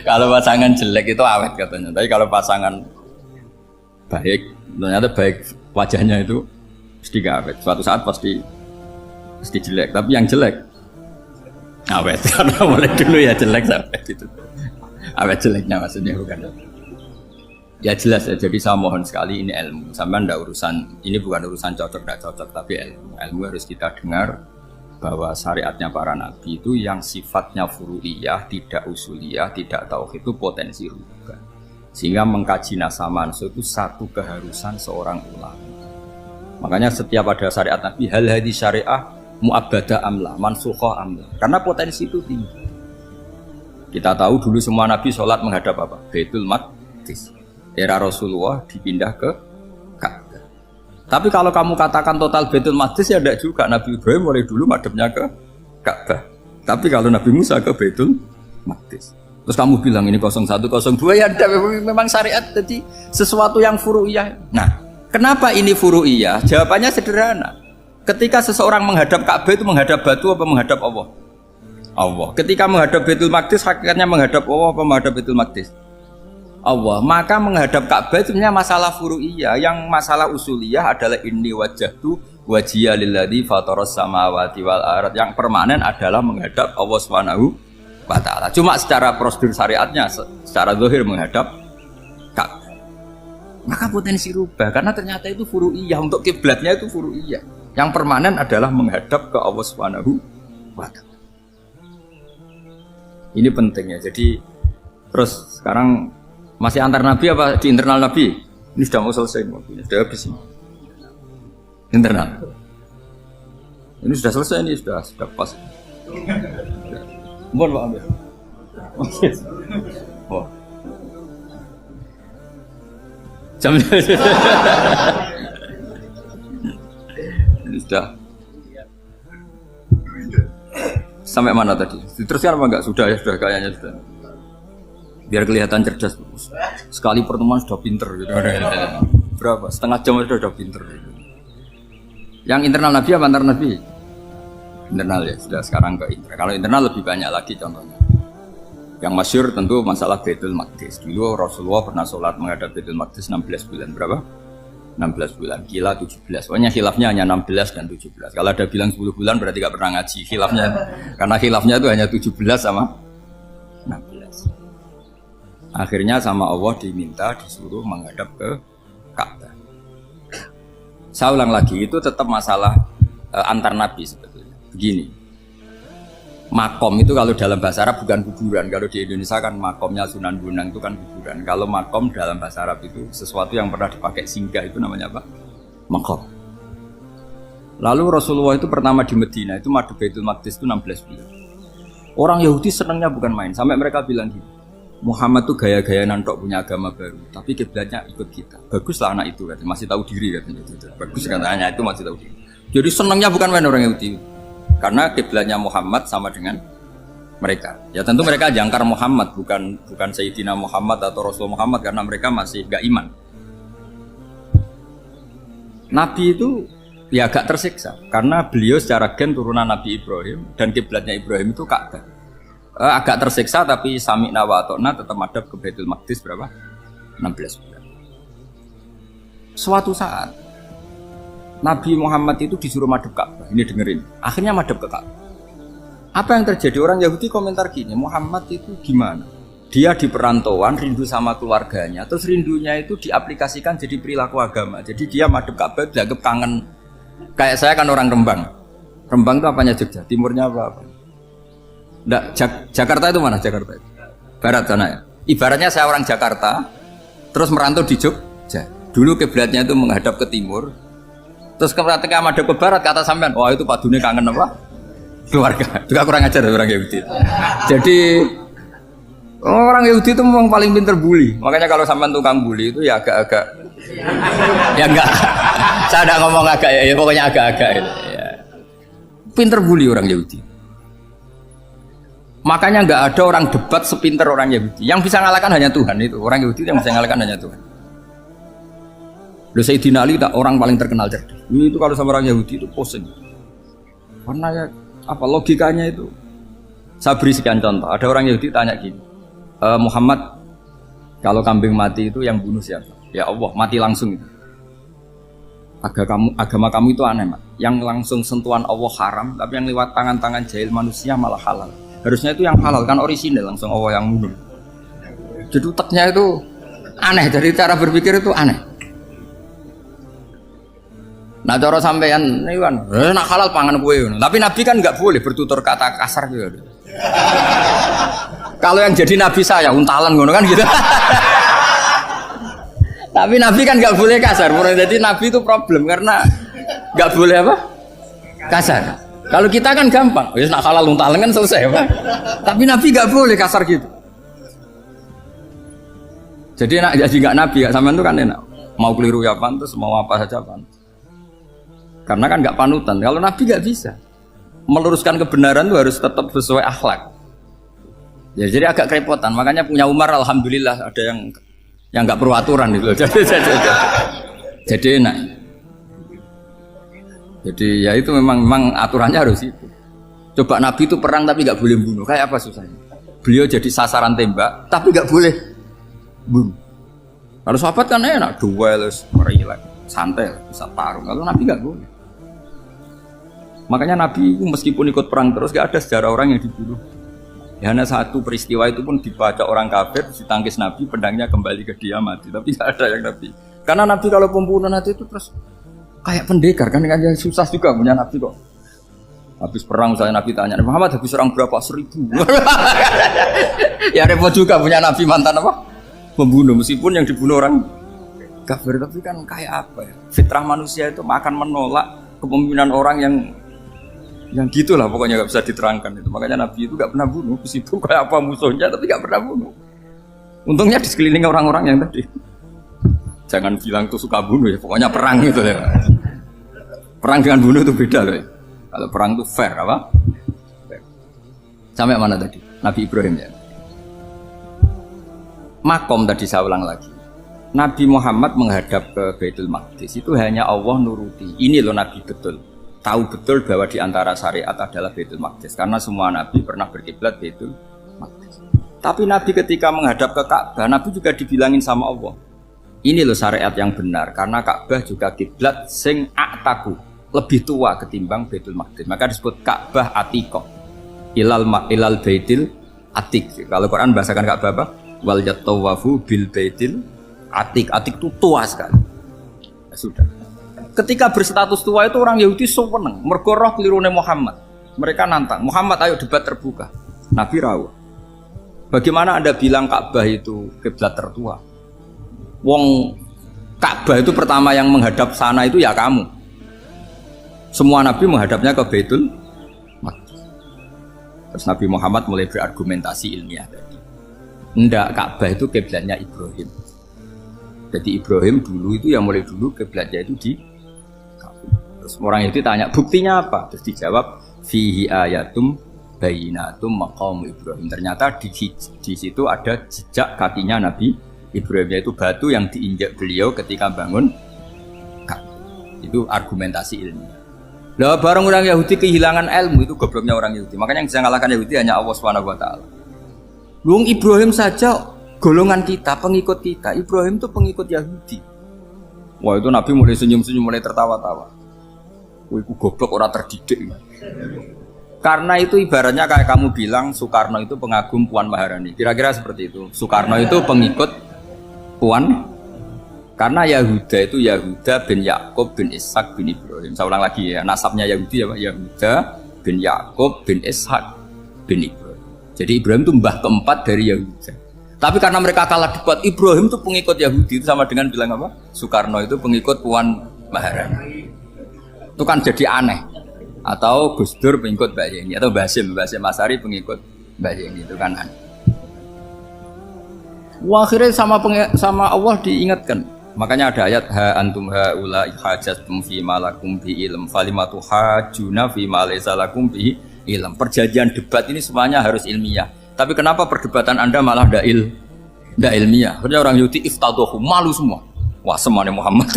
Kalau pasangan jelek itu awet katanya, tapi kalau pasangan baik ternyata baik wajahnya itu pasti gak awet. Suatu saat pasti jelek, tapi yang jelek awet karena mulai dulu ya jelek sampai gitu. Awet jeleknya maksudnya bukan. Ya jelas ya, jadi saya mohon sekali ini ilmu. Sampai ndak urusan, ini bukan urusan cocok ndak cocok, tapi ilmu. Ilmu harus kita dengar bahwa syariatnya para nabi itu yang sifatnya furu'iyah, tidak usuliyah, tidak tauhid itu potensi rubah. Sehingga mengkaji nasab manusia itu satu keharusan seorang ulama. Makanya setiap ada syariat nabi hal hadis syariah mu'abbadah amla, mansukhoh amla. Karena potensi itu tinggi. Kita tahu dulu semua Nabi sholat menghadap apa? Baitul Maqdis. Era Rasulullah dipindah ke Ka'bah. Tapi kalau kamu katakan total Baitul Maqdis ya tidak juga. Nabi Ibrahim mulai dulu madhabnya ke Ka'bah. Tapi kalau Nabi Musa ke Baitul Maqdis. Terus kamu bilang ini 0102 ya ada, memang syariat jadi sesuatu yang furu'iyah. Nah, kenapa ini furu'iyah? Jawabannya sederhana. Ketika seseorang menghadap Ka'bah itu menghadap batu apa menghadap Allah? Allah. Ketika menghadap Baitul Maqdis hakikatnya menghadap Allah apa menghadap Baitul Maqdis? Allah. Maka menghadap Ka'bah itu sebenarnya masalah furu'iyah. Yang masalah usuliyah adalah inni wajjahtu wajhiya lilladzi fataras samawati wal ardh. Yang permanen adalah menghadap Allah Subhanahu wa ta'ala. Cuma secara prosedur syariatnya secara zahir menghadap Ka'bah. Maka potensi rubah karena ternyata itu furu'iyah, untuk kiblatnya itu furu'iyah. Yang permanen adalah menghadap ke Allah Subhanahu wa ta'ala. Ini pentingnya. Jadi terus sekarang masih antar nabi apa di internal nabi? Ini sudah mau selesai, sudah habis ini. Internal. Ini sudah selesai, ini sudah pas. Mohon Pak ambil. Oh. Jam ini sudah. Sampai mana tadi? Diteruskan apa enggak? Sudah ya, sudah kayaknya sudah. Biar kelihatan cerdas. Sekali pertemuan sudah pinter gitu. Berapa? Setengah jam sudah pinter gitu. Yang internal nabi apa antar nabi? Internal ya, sudah sekarang ke internal. Kalau internal lebih banyak lagi contohnya. Yang masyhur tentu masalah Baitul Maqdis. Dulu Rasulullah pernah sholat menghadap Baitul Maqdis 16 bulan. Berapa? 16 bulan. Kila 17. Pokoknya khilafnya hanya 16 dan 17. Kalau ada bilang 10 bulan berarti gak pernah ngaji. Khilafnya, karena khilafnya itu hanya 17 sama 16. Akhirnya sama Allah diminta disuruh menghadap ke Ka'bah. Saya ulang lagi, itu tetap masalah antar nabi sebetulnya. Begini, makom itu kalau dalam bahasa Arab bukan kuburan. Kalau di Indonesia kan makomnya Sunan Bonang itu kan kuburan. Kalau makom dalam bahasa Arab itu sesuatu yang pernah dipakai singgah, itu namanya apa? Makom. Lalu Rasulullah itu pertama di Medina itu madhab Baitul Maqdis itu 16 bulan. Orang Yahudi senangnya bukan main. Sampai mereka bilang gini, Muhammad tuh gaya-gaya nantok punya agama baru, tapi kiblatnya ikut kita. Baguslah anak itu katanya, masih tahu diri katanya. Bagus katanya itu masih tahu diri. Jadi senangnya bukan main orang Yahudi. Karena kiblatnya Muhammad sama dengan mereka. Ya tentu mereka jangkar Muhammad, bukan Sayyidina Muhammad atau Rasul Muhammad, karena mereka masih gak iman. Nabi itu ya agak tersiksa karena beliau secara gen turunan Nabi Ibrahim dan kiblatnya Ibrahim itu Ka'bah. Agak tersiksa tapi sami'na wa ata'na tetap madhab ke Baitul Maqdis berapa? 16 bulan. Suatu saat Nabi Muhammad itu disuruh madhab Ka'bah. Ini dengerin. Akhirnya madhab ke Ka'bah. Apa yang terjadi? Orang Yahudi komentar gini, Muhammad itu gimana? Dia di perantauan, rindu sama keluarganya. Terus rindunya itu diaplikasikan jadi perilaku agama. Jadi dia madhab Ka'bah dianggap kangen. Kayak saya kan orang Rembang. Rembang itu apanya Jogja? Timurnya apa? Nggak, Jakarta itu mana Jakarta itu? Barat sana ya? Ibaratnya saya orang Jakarta, terus merantau di Jogja. Dulu kiblatnya itu menghadap ke timur. Terus ketika madhab ke barat kata sampean, wah itu Pak Dune kangen apa? Keluarga. Juga kurang ajar orang Yahudi. Jadi orang Yahudi itu memang paling pinter bully. Makanya kalau sampean tukang bully itu ya agak-agak ya enggak. Saya enggak ngomong agak ya, pokoknya agak-agak ya. Pinter bully orang Yahudi. Makanya enggak ada orang debat sepinter orang Yahudi. Yang bisa ngalahkan hanya Tuhan itu. Orang Yahudi yang bisa ngalahkan hanya Tuhan. Sayyidina Ali tak orang paling terkenal cerdas. Itu kalau sama orang Yahudi itu pusing. Karena ya apa logikanya itu? Saya beri sekian contoh. Ada orang Yahudi tanya gini, Muhammad, kalau kambing mati itu yang bunuh siapa? Ya Allah, mati langsung itu. Agama kamu itu aneh, Mak. Yang langsung sentuhan Allah haram, tapi yang lewat tangan-tangan jahil manusia malah halal. Harusnya itu yang halal kan orisinal, langsung Allah yang bunuh. Jadi utaknya itu aneh, dari cara berpikir itu aneh. Nah cara sampean ini kan, nak halal pangan kue. Tapi Nabi kan nggak boleh bertutur kata kasar gitu. Kalau yang jadi Nabi saya untalan ngono kan gitu. Tapi Nabi kan nggak boleh kasar. Jadi Nabi itu problem karena nggak boleh apa? Kasar. Kalau kita kan gampang, wis nak halal luntalan kan selesai, Pak. Tapi Nabi nggak boleh kasar gitu. Jadi enak jadi nggak Nabi, nggak sampean itu kan enak. Mau keliru ya pantas, mau apa saja pantas. Karena kan nggak panutan. Kalau Nabi nggak bisa. Meluruskan kebenaran itu harus tetap sesuai akhlak. Ya, jadi agak kerepotan. Makanya punya Umar, alhamdulillah ada yang nggak perlu aturan itu. Jadi enak. Jadi ya itu memang aturannya harus itu. Coba Nabi itu perang tapi nggak boleh bunuh. Kayak apa susahnya? Beliau jadi sasaran tembak tapi nggak boleh bunuh. Kalau sahabat kan enak, duel, relax, santai, bisa tarung. Kalau Nabi nggak boleh. Makanya Nabi meskipun ikut perang terus gak ada sejarah orang yang dibunuh. Ya, hanya satu peristiwa itu pun dibaca orang kafir, ditangkis Nabi, pedangnya kembali ke dia mati. Tapi gak ada yang Nabi. Karena Nabi kalau pembunuh nanti itu terus kayak pendekar kan susah juga punya Nabi kok. Habis perang saya Nabi tanya, Muhammad habis perang berapa? 1000. Ya repot juga punya Nabi mantan apa? Pembunuh meskipun yang dibunuh orang kafir, tapi kan kayak apa ya? Fitrah manusia itu akan menolak kepemimpinan orang yang gitulah pokoknya nggak bisa diterangkan itu. Makanya Nabi itu nggak pernah bunuh, meskipun kayak apa musuhnya tapi nggak pernah bunuh. Untungnya di sekeliling orang-orang yang tadi. Jangan bilang tuh suka bunuh ya, pokoknya perang gitu ya. Perang dengan bunuh itu beda loh ya. Kalau perang itu fair apa? Fair. Sampai mana tadi? Nabi Ibrahim ya. Makom tadi saya ulang lagi. Nabi Muhammad menghadap ke Baitul Maqdis itu hanya Allah nuruti. Ini loh Nabi betul. Tahu betul bahwa di antara syariat adalah Baitul Maqdis karena semua Nabi pernah berkiblat Baitul Maqdis. Tapi Nabi ketika menghadap ke Ka'bah, Nabi juga dibilangin sama Allah. Ini loh syariat yang benar karena Ka'bah juga kiblat sing aktaku, lebih tua ketimbang Baitul Maqdis. Maka disebut Ka'bah Atiqah. Ilal Baitil Atiq. Kalau Quran bahasakan Ka'bah apa? Wal yatawafu bil Baitil Atiq. Atiq itu tua sekali. Ya, sudah. Ketika berstatus tua itu orang Yahudi seneng, mergo roh kelirune Muhammad. Mereka nantang, Muhammad ayo debat terbuka. Nabi rawuh. Bagaimana Anda bilang Ka'bah itu kiblat tertua? Wong Ka'bah itu pertama yang menghadap sana itu ya kamu. Semua Nabi menghadapnya ke Baitul Maqdis. Terus Nabi Muhammad mulai berargumentasi ilmiah tadi. Enggak, Ka'bah itu kiblatnya Ibrahim. Jadi Ibrahim dulu itu yang mulai dulu kiblatnya itu di Terus orang itu tanya, buktinya apa? Terus dijawab, fihi ayatum bayinatum maqam Ibrahim. Ternyata di situ ada jejak kakinya Nabi Ibrahim, yaitu batu yang diinjak beliau ketika bangun. Itu argumentasi ilmiah. Lah barang orang Yahudi kehilangan ilmu, itu gobloknya orang Yahudi. Makanya yang bisa mengalahkan Yahudi hanya Allah Subhanahu wa taala. Luang Ibrahim saja golongan kita, pengikut kita. Ibrahim itu pengikut Yahudi. Wah, itu Nabi mulai senyum-senyum, mulai tertawa-tawa. Wih, goblok orang terdidik. Karena itu ibaratnya kayak kamu bilang Soekarno itu pengagum Puan Maharani. Kira-kira seperti itu. Soekarno itu pengikut Puan. Karena Yahuda itu Yahuda bin Yakub bin Ishak bin Ibrahim. Saya ulang lagi ya, nasabnya Yahudi ya, Yahuda bin Yakub bin Ishak bin Ibrahim. Jadi Ibrahim itu mbah keempat dari Yahuda. Tapi karena mereka kalah debat, Ibrahim itu pengikut Yahudi, itu sama dengan bilang apa? Soekarno itu pengikut Puan Maharani. Itu kan jadi aneh. Atau Gus Dur pengikut Mbak Yeni, atau Basim Asari pengikut Mbak Yeni, itu kan aneh. Wah, akhirnya sama Allah diingatkan. Makanya ada ayat ha antum haula hajjatum fi malakum bi ilm falimatu hajuna fi ma laysa lakum bi ilm. Perjanjian debat ini semuanya harus ilmiah. Tapi kenapa perdebatan Anda malah ndak ilmiah? Karena orang Yahudi iftadohu, malu semua. Wah, semuanya Muhammad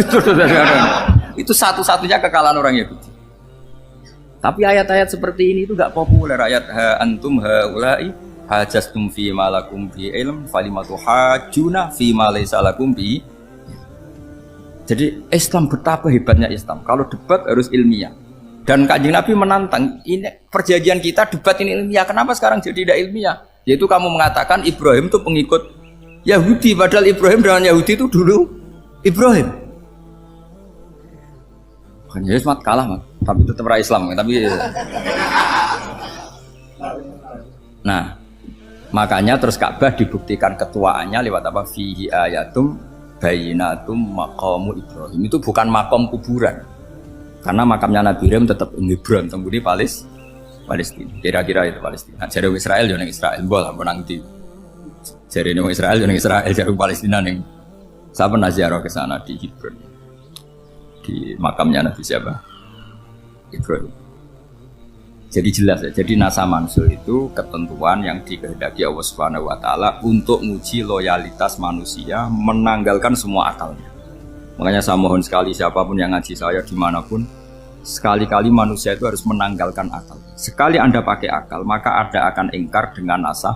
itu satu-satunya kekalahan orang Yahudi. Tapi ayat-ayat seperti ini itu enggak populer. Ayat ha antum haula'i hajastum fi malakum bi ilm falimatu hajuna fi ma laysa lakum bi. Jadi Islam betapa hebatnya Islam. Kalau debat harus ilmiah. Dan Kanjeng Nabi menantang, ini perjanjian kita debat ini ilmiah. Kenapa sekarang jadi tidak ilmiah? Yaitu kamu mengatakan Ibrahim itu pengikut Yahudi, padahal Ibrahim dengan Yahudi itu dulu Ibrahim. Bukan Yesus mat kalah mat, tapi tetap ra Islam. Tapi nah, makanya terus Ka'bah dibuktikan ketuaannya lewat apa? Fihi ayatum bayinatum maqamu Ibrahim. Itu bukan makom kuburan. Karena makamnya Nabi Ibrahim tetap di Hebron, temudi Palestina. Kira-kira itu Palestina. Jadi Israel yo ning Israel, bola menang di. Jadi ning Israel yo ning Israel, jadi Palestina ning. Saya pernah ziarah ke sana di Hebron. Di makamnya Nabi siapa? Ibrahim. Jadi jelas ya. Jadi nasa mansul itu ketentuan yang dikehendaki Allah Subhanahu wa taala untuk menguji loyalitas manusia, menanggalkan semua akalnya. Makanya saya mohon sekali siapapun yang ngaji saya dimanapun, sekali-kali manusia itu harus menanggalkan akal. Sekali Anda pakai akal, maka Anda akan ingkar dengan nasa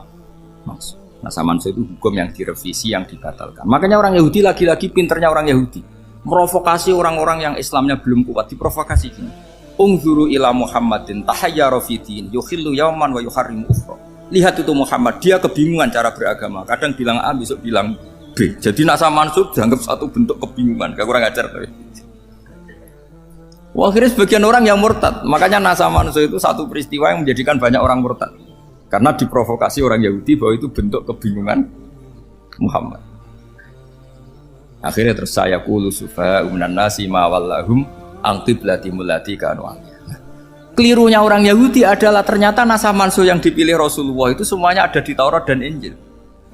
mansul. Nasa mansul itu hukum yang direvisi, yang dibatalkan. Makanya orang Yahudi lagi-lagi pinternya orang Yahudi. Merovokasi orang-orang yang Islamnya belum kuat, diprovokasi gini. Ungzuru ila Muhammadin tahayyara fi din yukhillu yawman wa yuharrimu ukhra. Lihat itu Muhammad, dia kebingungan cara beragama. Kadang bilang A, besok bilang B. Jadi nasa mansub dianggap satu bentuk kebingungan. Gak kurang ajar tapi. Wah, akhirnya sebagian orang yang murtad. Makanya nasa mansub itu satu peristiwa yang menjadikan banyak orang murtad. Karena diprovokasi orang Yahudi bahwa itu bentuk kebingungan Muhammad. Akhirnya terus saya qulu sufa'u minan nasi ma wallahum an qiblatimul lati kanu. Kelirunya orang Yahudi adalah ternyata nasa mansub yang dipilih Rasulullah itu semuanya ada di Taurat dan Injil.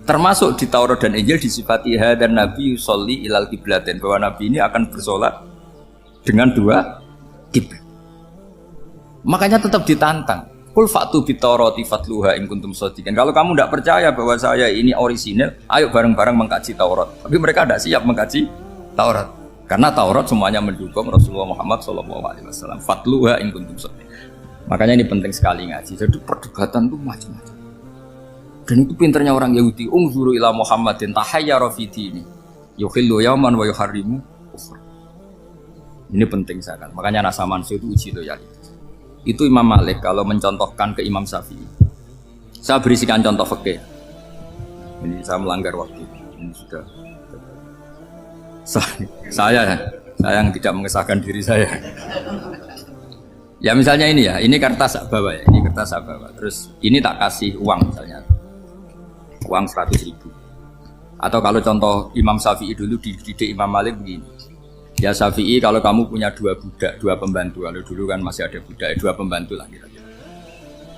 Termasuk di Taurat dan Injil disifati dan Nabi yusolli ilal qiblatin, bahwa Nabi ini akan bersolat dengan dua kiblat. Makanya tetap ditantang. Kul fa'tu bitaurati fatluha in kuntum shadiqin. Kalau kamu tidak percaya bahwa saya ini orisinil, ayo bareng-bareng mengkaji Taurat. Tapi mereka tidak siap mengkaji Taurat. Karena Taurat semuanya mendukung Rasulullah Muhammad SAW. Fatluha in kuntum shadiqin. Makanya ini penting sekali ngaji. Jadi perdebatan itu macam-macam. Dan itu pinternya orang Yahudi. Ungzuru ila Muhammadin tahayyara fi dini yukhillu yawman wa yuharrimu ukhra. Ini penting sekali. Makanya nasa mansu itu uji loyalitas. Itu Imam Malik kalau mencontohkan ke Imam Syafi'i. Saya berisikan contoh fikih. Ini saya melanggar waktu. Ini sudah. Saya yang tidak mengesahkan diri saya. Ya misalnya ini ya, ini kertas saya bawa ya, ini kertas saya bawa. Terus ini tak kasih uang misalnya. Uang 100.000. Atau kalau contoh Imam Syafi'i dulu dididik Imam Malik begini. Ya Syafi'i, kalau kamu punya dua budak, dua pembantu, kalau dulu kan masih ada budak, dua pembantu lah kira-kira.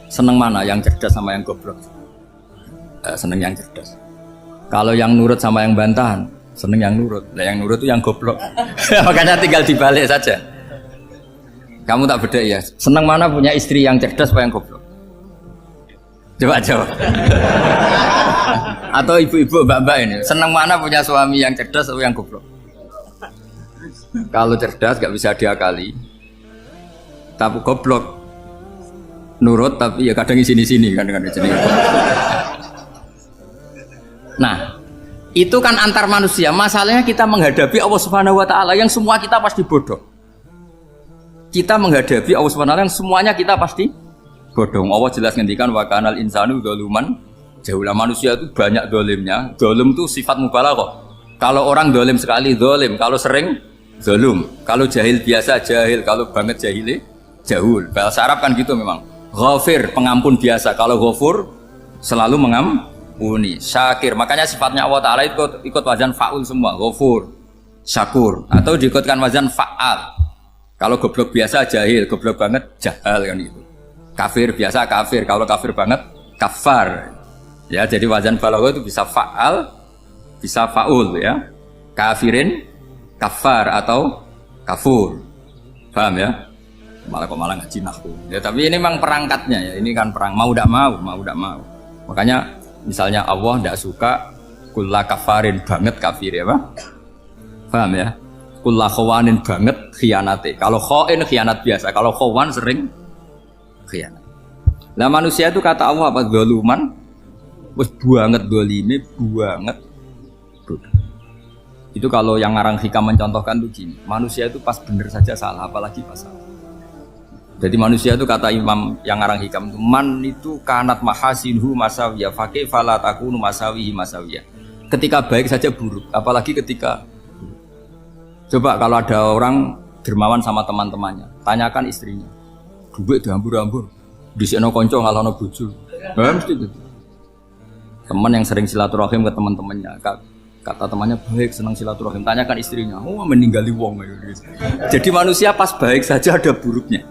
Seneng mana, yang cerdas sama yang goblok? Seneng yang cerdas. Kalau yang nurut sama yang bantahan, seneng yang nurut. Nah, yang nurut itu yang goblok. Makanya tinggal dibalik saja. Kamu tak beda ya. Seneng mana punya istri yang cerdas apa yang goblok? Coba jawab. Atau ibu-ibu, mbak-mbak ini, seneng mana punya suami yang cerdas atau yang goblok? Kalau cerdas gak bisa diakali, tapi goblok nurut tapi ya kadang di sini kan dengan sini. Nah, itu kan antar manusia. Masalahnya kita menghadapi Allah Subhanahu wa taala yang semua kita pasti bodoh. Kita menghadapi Allah Subhanahu wa taala yang semuanya kita pasti bodoh. Allah jelas ngendikan wa kanal insanu dzaluman jauhlah, manusia itu banyak dolimnya. Dolim itu sifat mubalaghah. Kalau orang dolim sekali dolim, kalau sering zalum, kalau jahil biasa jahil, kalau banget jahili jahul. Bahasa Arab kan gitu memang. Ghafir, pengampun biasa. Kalau ghafur selalu mengampuni. Syakir, makanya sifatnya Allah Ta'ala ikut wazan fa'ul semua. Ghafur, syakur, atau diikutkan wazan fa'al. Kalau goblok biasa jahil, goblok banget jahal kan gitu. Kafir biasa kafir, kalau kafir banget kafar. Ya, jadi wazan balagha itu bisa fa'al, bisa fa'ul ya. Kafirin, kafar atau kafur. Paham ya? Malah ngaji nahwu. Ya, tapi ini memang perangkatnya ya. Ini kan perang mau tidak mau. Makanya misalnya Allah tidak suka kulla kafarin banget kafir ya, Pak. Paham ya? Kulla khawanin banget khianate. Kalau khain khianat biasa, kalau khawan sering khianat. Lah manusia itu kata Allah apa? Zaluman. Wis banget dolime, banget. Itu kalau yang ngarang hikam mencontohkan tuh gini, manusia itu pas bener saja salah, apalagi pas salah. Jadi manusia itu kata Imam yang ngarang hikam itu, man itu kanat mahasinhu masawiyah, fakih falat akunu masawihi masawiyah. Ketika baik saja buruk, apalagi ketika buruk. Coba kalau ada orang dermawan sama teman-temannya, tanyakan istrinya, duit dihambur-hambur, disekno konco ngalono bojo. Mesti gitu. Teman yang sering silaturahim ke teman-temannya, Kata temannya baik, senang silaturahim. Tanyakan istrinya, oh meninggali wong. Jadi manusia pas baik saja ada buruknya.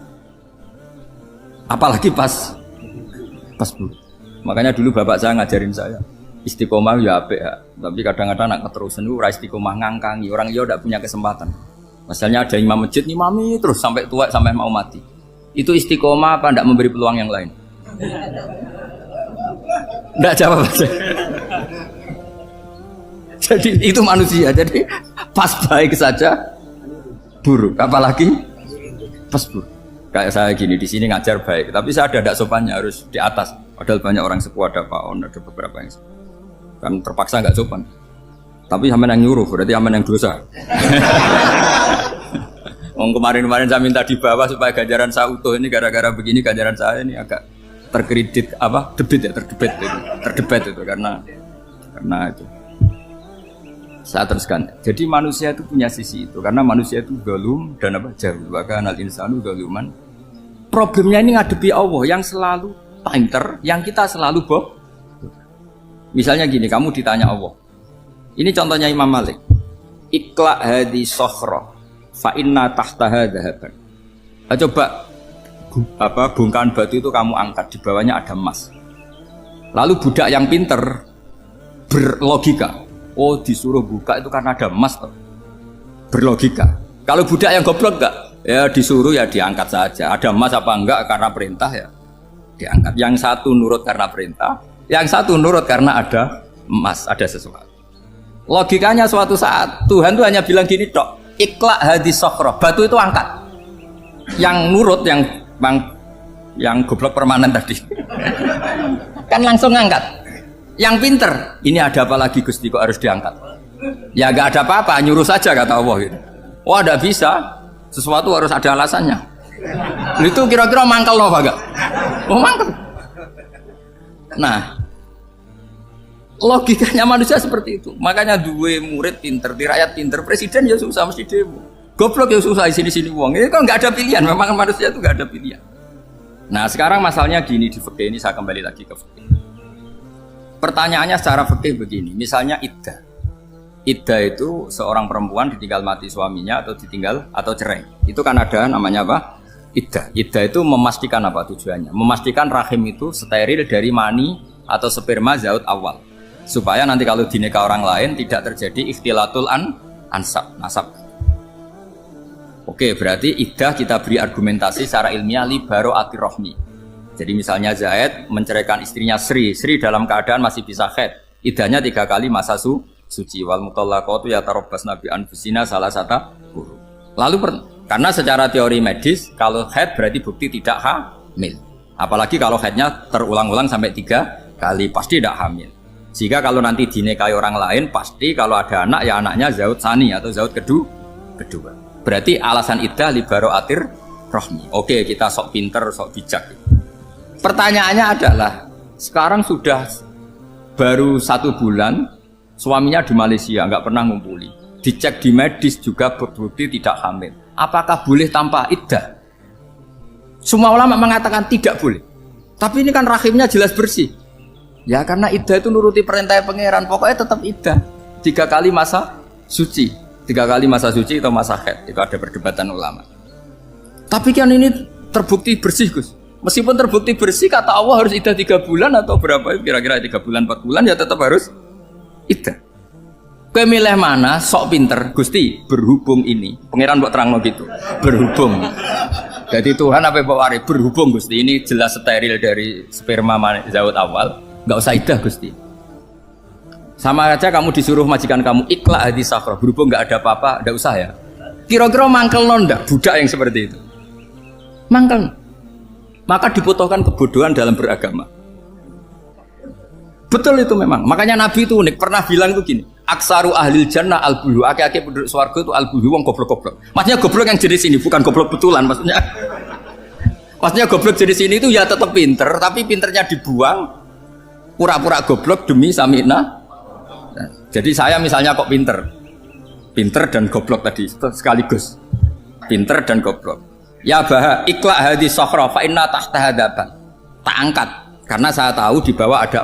Apalagi pas buruk. Makanya dulu bapak saya ngajarin saya istiqomah ya apik ya. Tapi kadang-kadang nak keterusan itu ora istiqomah ngangkangi. Orang dia tidak punya kesempatan. Misalnya ada imam masjid, imami terus sampai tua sampai mau mati. Itu istiqomah apa tidak memberi peluang yang lain? Tidak jawab aja. Jadi itu manusia. Jadi pas baik saja buruk. Apalagi pas buruk. Kayak saya gini di sini ngajar baik, tapi saya ada tidak sopannya harus di atas. Padahal banyak orang sepuh, ada Pak On, ada beberapa yang kan terpaksa nggak sopan. Tapi sama yang nyuruh, berarti sama yang dosa. Kemarin-kemarin saya minta di bawah supaya ganjaran saya utuh, ini gara-gara begini ganjaran saya ini agak terkredit apa terdebat itu karena itu. Saya teruskan. Jadi manusia itu punya sisi itu karena manusia itu galum dan apa jahil. Bahkan al insanu galuman. Problemnya ini ngadepi Allah yang selalu pinter, yang kita selalu bohong. Misalnya gini, kamu ditanya Allah. Ini contohnya Imam Malik. Ikla hadi sokhro fa inna tahtaha dhahaban. Coba bongkahan batu itu kamu angkat, di bawahnya ada emas. Lalu budak yang pinter berlogika. Oh disuruh buka itu karena ada emas toh. Berlogika. Kalau budak yang goblok enggak? Ya disuruh ya diangkat saja. Ada emas apa enggak karena perintah ya diangkat. Yang satu nurut karena perintah, yang satu nurut karena ada emas, ada sesuatu. Logikanya suatu saat Tuhan tuh hanya bilang gini tok, ikla hadis sokhroh, batu itu angkat. Yang nurut yang goblok permanen tadi kan langsung angkat. Yang pinter, ini ada apa lagi Gusti kok harus diangkat? Ya gak ada apa-apa, nyuruh saja kata Allah gitu. Wah tidak bisa, sesuatu harus ada alasannya. Itu kira-kira mangkel loh Pak? Oh mangkel. Nah, logikanya manusia seperti itu. Makanya dua murid pinter, di rakyat pinter, presiden ya susah mesti demo. Goblok ya susah di sini-sini uang. Ini kan nggak ada pilihan. Memang manusia itu nggak ada pilihan. Nah sekarang masalahnya gini di fikih ini saya kembali lagi ke fikih. Pertanyaannya secara fikih begini, misalnya iddah. Iddah itu seorang perempuan ditinggal mati suaminya atau ditinggal atau cerai. Itu kan ada namanya apa? Iddah. Iddah itu memastikan apa tujuannya? Memastikan rahim itu steril dari mani atau sperma zaut awal. Supaya nanti kalau dinikah orang lain tidak terjadi ikhtilatul nasab. Oke, berarti iddah kita beri argumentasi secara ilmiah li baro'atir rohmi. Jadi misalnya Zaid menceraikan istrinya Sri dalam keadaan masih bisa haid. Iddahnya 3 kali masa suci. Wal mutallaqatu yatarabbasna bi anfusina salah satu guru. Lalu karena secara teori medis kalau haid berarti bukti tidak hamil. Apalagi kalau haidnya terulang-ulang sampai 3 kali pasti tidak hamil. Jika kalau nanti dinikahi orang lain pasti kalau ada anak ya anaknya zaud sani atau zaud kedua. Berarti alasan iddah li baro'atir rohmi. Oke, kita sok pinter, sok bijak. Pertanyaannya adalah, sekarang sudah baru 1 bulan, suaminya di Malaysia, nggak pernah ngumpuli. Dicek di medis juga berbukti tidak hamil. Apakah boleh tanpa iddah? Semua ulama mengatakan tidak boleh. Tapi ini kan rahimnya jelas bersih. Ya karena iddah itu nuruti perintah pangeran, pokoknya tetap iddah. 3 kali masa suci. 3 kali masa suci atau masa haid. Itu ada perdebatan ulama. Tapi kan ini terbukti bersih Gus. Meskipun terbukti bersih, kata Allah harus iddah 3 bulan atau berapa? Kira-kira 3 bulan, 4 bulan ya tetap harus iddah. Kowe milih mana? Sok pinter, Gusti. Berhubung ini, pangeran buat terang gitu. Berhubung. Jadi Tuhan apa bawa wari? Berhubung Gusti. Ini jelas steril dari sperma zaut awal. Nggak usah iddah Gusti. Sama aja kamu disuruh majikan kamu ikla hadis sakhra. Berhubung nggak ada apa-apa, nggak usah ya. Kira-kira mangkel nonda budak yang seperti itu. Mangkel. Maka dibutuhkan kebodohan dalam beragama. Betul itu memang. Makanya Nabi itu unik. Pernah bilang itu gini. Aksaru ahlil jannah al-buhu. Aki-aki penduduk swarga itu al-buhu. Wong goblok-goblok. Maksudnya goblok yang jenis ini. Bukan goblok betulan. Maksudnya goblok jenis ini itu ya tetap pinter. Tapi pinternya dibuang. Pura-pura goblok demi samina. Jadi saya misalnya kok pinter. Pinter dan goblok tadi. Sekaligus. Pinter dan goblok. Ya bah, ikla hadis sokhra fa inna tahta hadaban. Tak angkat karena saya tahu di bawah ada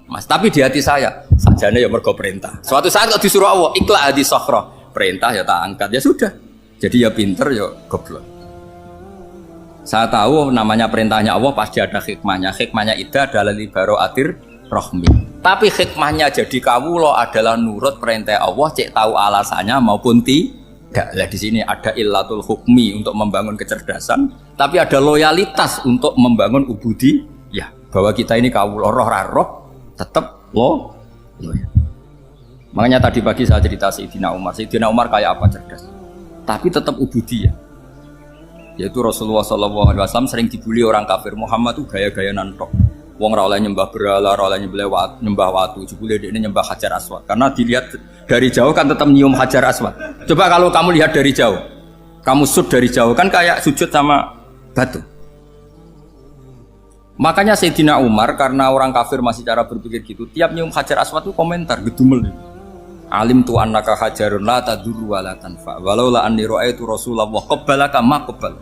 Mas, tapi di hati saya sajane ya mergo perintah. Suatu saat kok disuruh Allah, ikla hadi sokhro, perintah ya tak angkat, ya sudah. Jadi ya pinter ya goblok. Saya tahu namanya perintahnya Allah pasti ada hikmahnya. Hikmahnya itu adalah libaroatir rohmi. Tapi hikmahnya jadi kawula adalah nurut perintah Allah, cek tahu alasannya maupun tidak. Lah di sini ada illatul hukmi untuk membangun kecerdasan, tapi ada loyalitas untuk membangun ubudi. Ya, bahwa kita ini kawula roh tetap loyal. Makanya tadi pagi saya cerita Sayyidina Umar. Sayyidina Umar kayak apa cerdas, tapi tetap ubudi ya. Yaitu Rasulullah SAW sering dibully orang kafir. Muhammad tuh gaya-gaya nantok. Wong ra oleh nyembah berhala, ra oleh nyembah watu, jebule dekne nyembah Hajar Aswad. Karena dilihat dari jauh kan tetap nyium Hajar Aswad. Coba kalau kamu lihat dari jauh, kamu sujud dari jauh kan kayak sujud sama batu. Makanya Sayyidina Umar karena orang kafir masih cara berpikir gitu, tiap nyium Hajar Aswad itu komentar gedumel. Alim tu annaka hajarun la tadurru wa la tanfa. Walau la anni ra'aitu Rasulullah qabbalaka ma qabbal.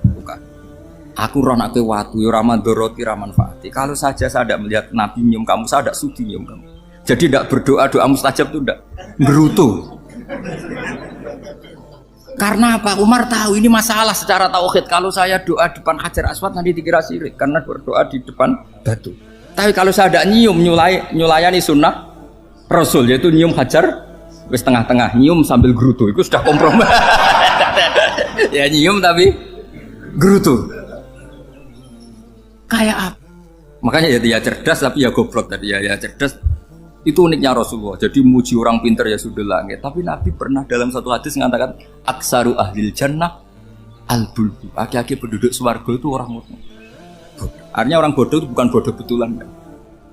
Aku roh nak watu ya ora mandoroti ra manfaati. Kalau saja saya tidak melihat Nabi nyium kamu, saya tidak sudi nyium kamu. Jadi tidak berdoa doa mustajab itu tidak gerutu. Karena apa? Umar tahu ini masalah secara tauhid. Kalau saya doa depan Hajar Aswad nanti dikira syirik karena berdoa di depan batu. Tapi kalau saya tidak nyium nyulayani sunnah Rasul yaitu nyium Hajar wis tengah-tengah nyium sambil gerutu itu sudah kompromi. Ya nyium tapi gerutu. Kayak apa? Makanya ya cerdas tapi ya goblok tadi ya cerdas. Itu uniknya Rasulullah. Jadi muji orang pintar ya sudah langit. Tapi Nabi pernah dalam satu hadis mengatakan aksaru ahlil jannah al-bulbu. Aki-aki penduduk swarga itu orang bodoh. Artinya orang bodoh itu bukan bodoh betulan kan?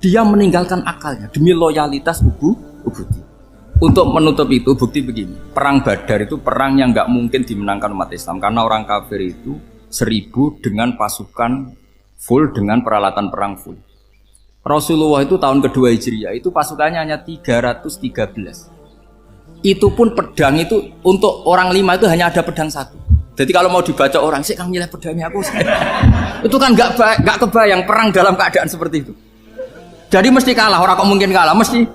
Dia meninggalkan akalnya demi loyalitas ubudi. Untuk menutup itu bukti begini. Perang Badar itu perang yang nggak mungkin dimenangkan umat Islam karena orang kafir itu 1000 dengan pasukan full dengan peralatan perang full. Rasulullah itu tahun kedua Hijriah itu pasukannya hanya 313. Itu pun pedang itu untuk orang 5 itu hanya ada pedang 1. Jadi kalau mau dibaca orang sih kamu nilai pedangnya aku. Itu kan nggak kebayang perang dalam keadaan seperti itu. Jadi mesti kalah, orang kok mungkin kalah mesti.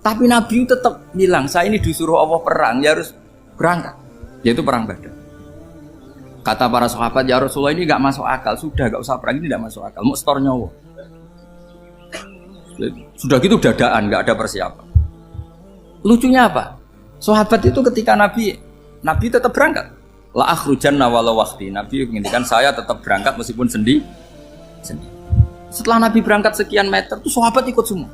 Tapi Nabi tetap bilang saya ini disuruh Allah perang ya harus berangkat. Yaitu perang Badar. Kata para sahabat, ya Rasulullah ini nggak masuk akal, sudah nggak usah perang ini tidak masuk akal, mau setor nyawa. Sudah gitu dadaan, nggak ada persiapan. Lucunya apa? Sahabat itu ketika Nabi tetap berangkat. La akhrujanna walau waqti. Nabi menginginkan saya tetap berangkat meskipun sendi. Setelah Nabi berangkat sekian meter, tuh sahabat ikut semua.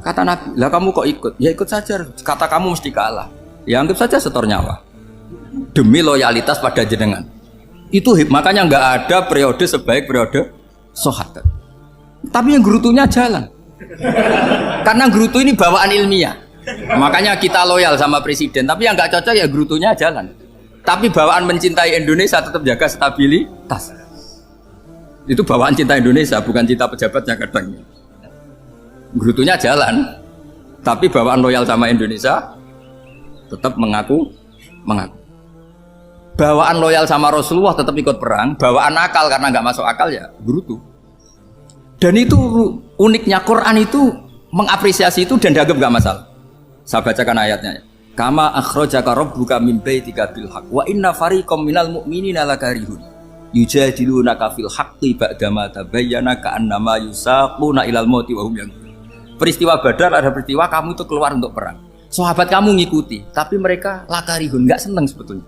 Kata Nabi, lah kamu kok ikut? Ya ikut saja. Kata kamu mesti kalah. Ya anggap saja setor nyawa. Demi loyalitas pada jenengan. Itu makanya nggak ada periode sebaik periode sahabat. Tapi yang gerutunya jalan. Karena gerutu ini bawaan ilmiah. Makanya kita loyal sama presiden. Tapi yang nggak cocok ya gerutunya jalan. Tapi bawaan mencintai Indonesia tetap jaga stabilitas. Itu bawaan cinta Indonesia, bukan cinta pejabatnya kadang. Gerutunya jalan. Tapi bawaan loyal sama Indonesia tetap mengaku. Bawaan loyal sama Rasulullah tetap ikut perang, bawaan akal karena nggak masuk akal ya gerutu. Dan itu uniknya Quran itu mengapresiasi itu dan dianggap nggak masalah. Saya bacakan ayatnya. Kama akhrajaka rabbuka min baitika bil haqq wa inna fariqam minal mu'minina lakarihun yujadilunaka fil haqqi ba'dama tabayyana ka'annama yusaquna ilal mauti wa hum yanzurun. Peristiwa Badar ada peristiwa kamu itu keluar untuk perang. Sahabat kamu ngikuti, tapi mereka lakarihun, nggak seneng sebetulnya.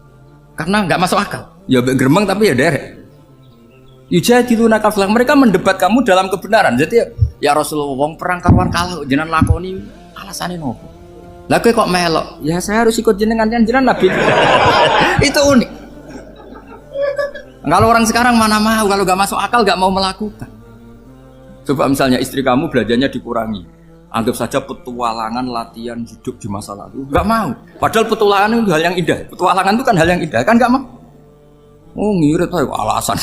Karena nggak masuk akal. Ya geremeng tapi ya derek. Yujadiluna kaflah, mereka mendebat kamu dalam kebenaran. Jadi ya Rasulullah wong perang karuan kalah jenengan lakoni alasane nopo? Lah kowe kok melok? Ya saya harus ikut jenengan kan jenengan Nabi. Itu unik. Kalau orang sekarang mana mau kalau nggak masuk akal nggak mau melakukan. Coba misalnya istri kamu belanjanya dikurangi. Anggap saja petualangan latihan hidup di masa lalu. Nggak mau. Padahal petualangan itu hal yang indah. Petualangan itu kan hal yang indah. Kan nggak mau. Oh ngirit aja alasan.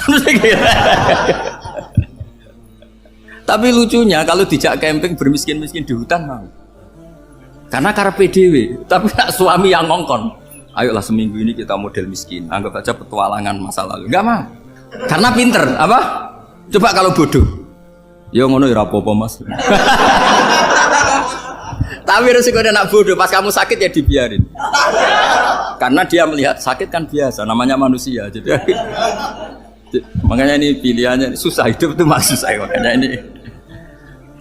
Tapi lucunya kalau dijak camping bermiskin-miskin di hutan mau. Karena karpe dhewe. Tapi nak suami yang ngongkon. Ayolah seminggu ini kita model miskin. Anggap saja petualangan masa lalu. Nggak mau. Karena pinter. Apa? Coba kalau bodoh. Ya ngono ya apa-apa Mas. Tapi resikonya nak bodoh, pas kamu sakit ya dibiarin. Karena dia melihat sakit kan biasa, namanya manusia. Jadi makanya ini pilihannya susah, hidup itu masih susah makanya ini.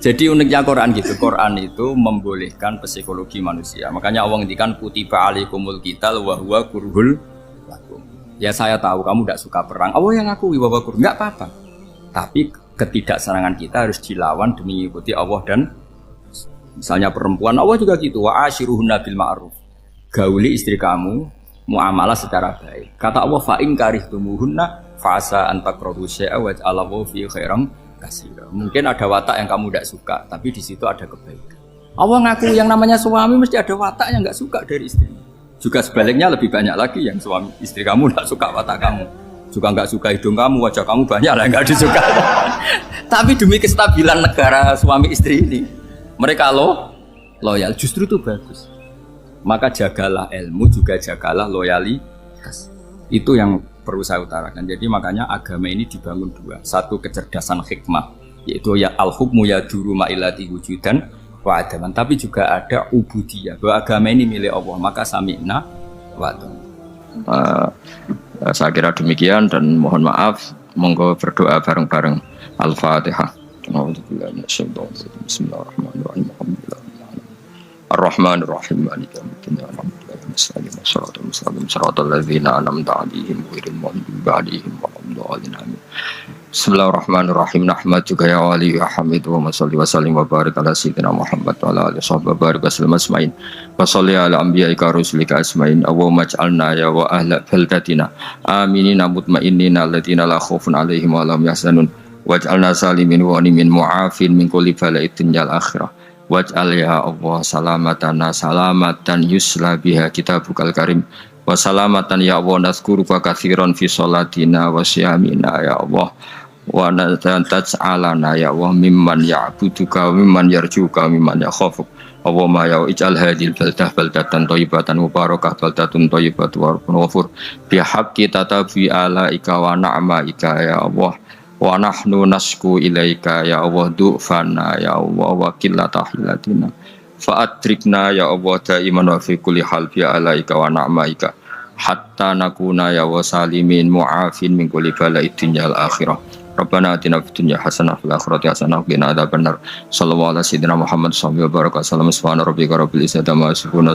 Jadi uniknya Quran gitu, Quran itu membolehkan psikologi manusia. Makanya Allah ngendikan kutiba alaikumul qital wa huwa kurhul lakum. Ya saya tahu kamu tidak suka perang. Allah yang ngakui bahwa kurhul enggak apa-apa. Tapi ketidaksenangan kita harus dilawan demi mengikuti Allah dan misalnya perempuan, Allah juga gitu, wa ashiruhunna bil ma'ruf. Gauli istri kamu muamalah secara baik. Kata Allah fa in karihtumuhunna fa asa an takrahu syai'a wa ja'alallahu fi khairan katsira. Mungkin ada watak yang kamu tidak suka, tapi di situ ada kebaikan. Allah ngaku yang namanya suami mesti ada watak yang enggak suka dari istri. Juga sebaliknya lebih banyak lagi yang suami istri kamu enggak suka watak kamu. Juga enggak suka hidung kamu, wajah kamu banyak lah enggak disuka. Tapi demi kestabilan negara suami istri ini mereka loyal, justru itu bagus. Maka jagalah ilmu, juga jagalah loyalitas. Itu yang perlu saya utarakan. Jadi makanya agama ini dibangun dua. Satu kecerdasan hikmah, yaitu ya al-hukmu yaduru ma'ilati wujudan wa adaman. Tapi juga ada ubudiyah, bahwa agama ini milik Allah. Maka sami'na wa ata'na. Saya kira demikian dan mohon maaf. Monggo berdoa bareng-bareng. Al-Fatihah. Bismillahirrahmanirrahim. Ar-Rahmanir-Rahim. Maliki yaumiddin. Shiratal ladzina an'amta 'alaihim ghairil maghdubi 'alaihim waladdallin. Bismillahirrahmanirrahim. Nahmaduka ya wali ya hamid wa shalli wa sallim wa barik ala sayyidina Muhammad wa ala alihi wa barik wasallam asma'in. Wa shalli ala anbiya'ika rusulika asma'in. Allahumma ij'alna ya wa ahla baldatina aminina mutma'innina alladziina la khaufun 'alaihim wa la hum yahzanun. Waj'alna salimin wa nimin mu'afin min kulli bala'id dunyal akhirah. Waj'al ya Allah salamatan yusla biha kitabukal karim. Wa salamatan ya Allah nazkuruka katsiran fi sholatina wa siyamina ya Allah. Wa taj'alana ya Allah mimman ya'buduka wa mimman yarjuka wa mimman yakhafuk. Allahumma ya ij'al hadhil baldatan thayyibatan mubarakah baldatun thayyibatu wa rabbun ghafur. Bi haqqi tatabi alaika wa na'maika ya Allah. Wa nahnu nasku ilaika ya Allah du'fana ya Allah wa qillata hilatina fa adrikna ya Allah daiman wa fi kulli hal bi alaika wa na'maika hatta nakuna ya wa salimin mu'afin min kulli bala'id dunyal akhirah. Rabbana atina fid dunya hasanah wa fil akhirati hasanah wa qina adzabannar. Sallallahu alaihi wasallam Muhammad sallallahu alaihi wasallam. Subhana rabbika rabbil izzati amma yasifun.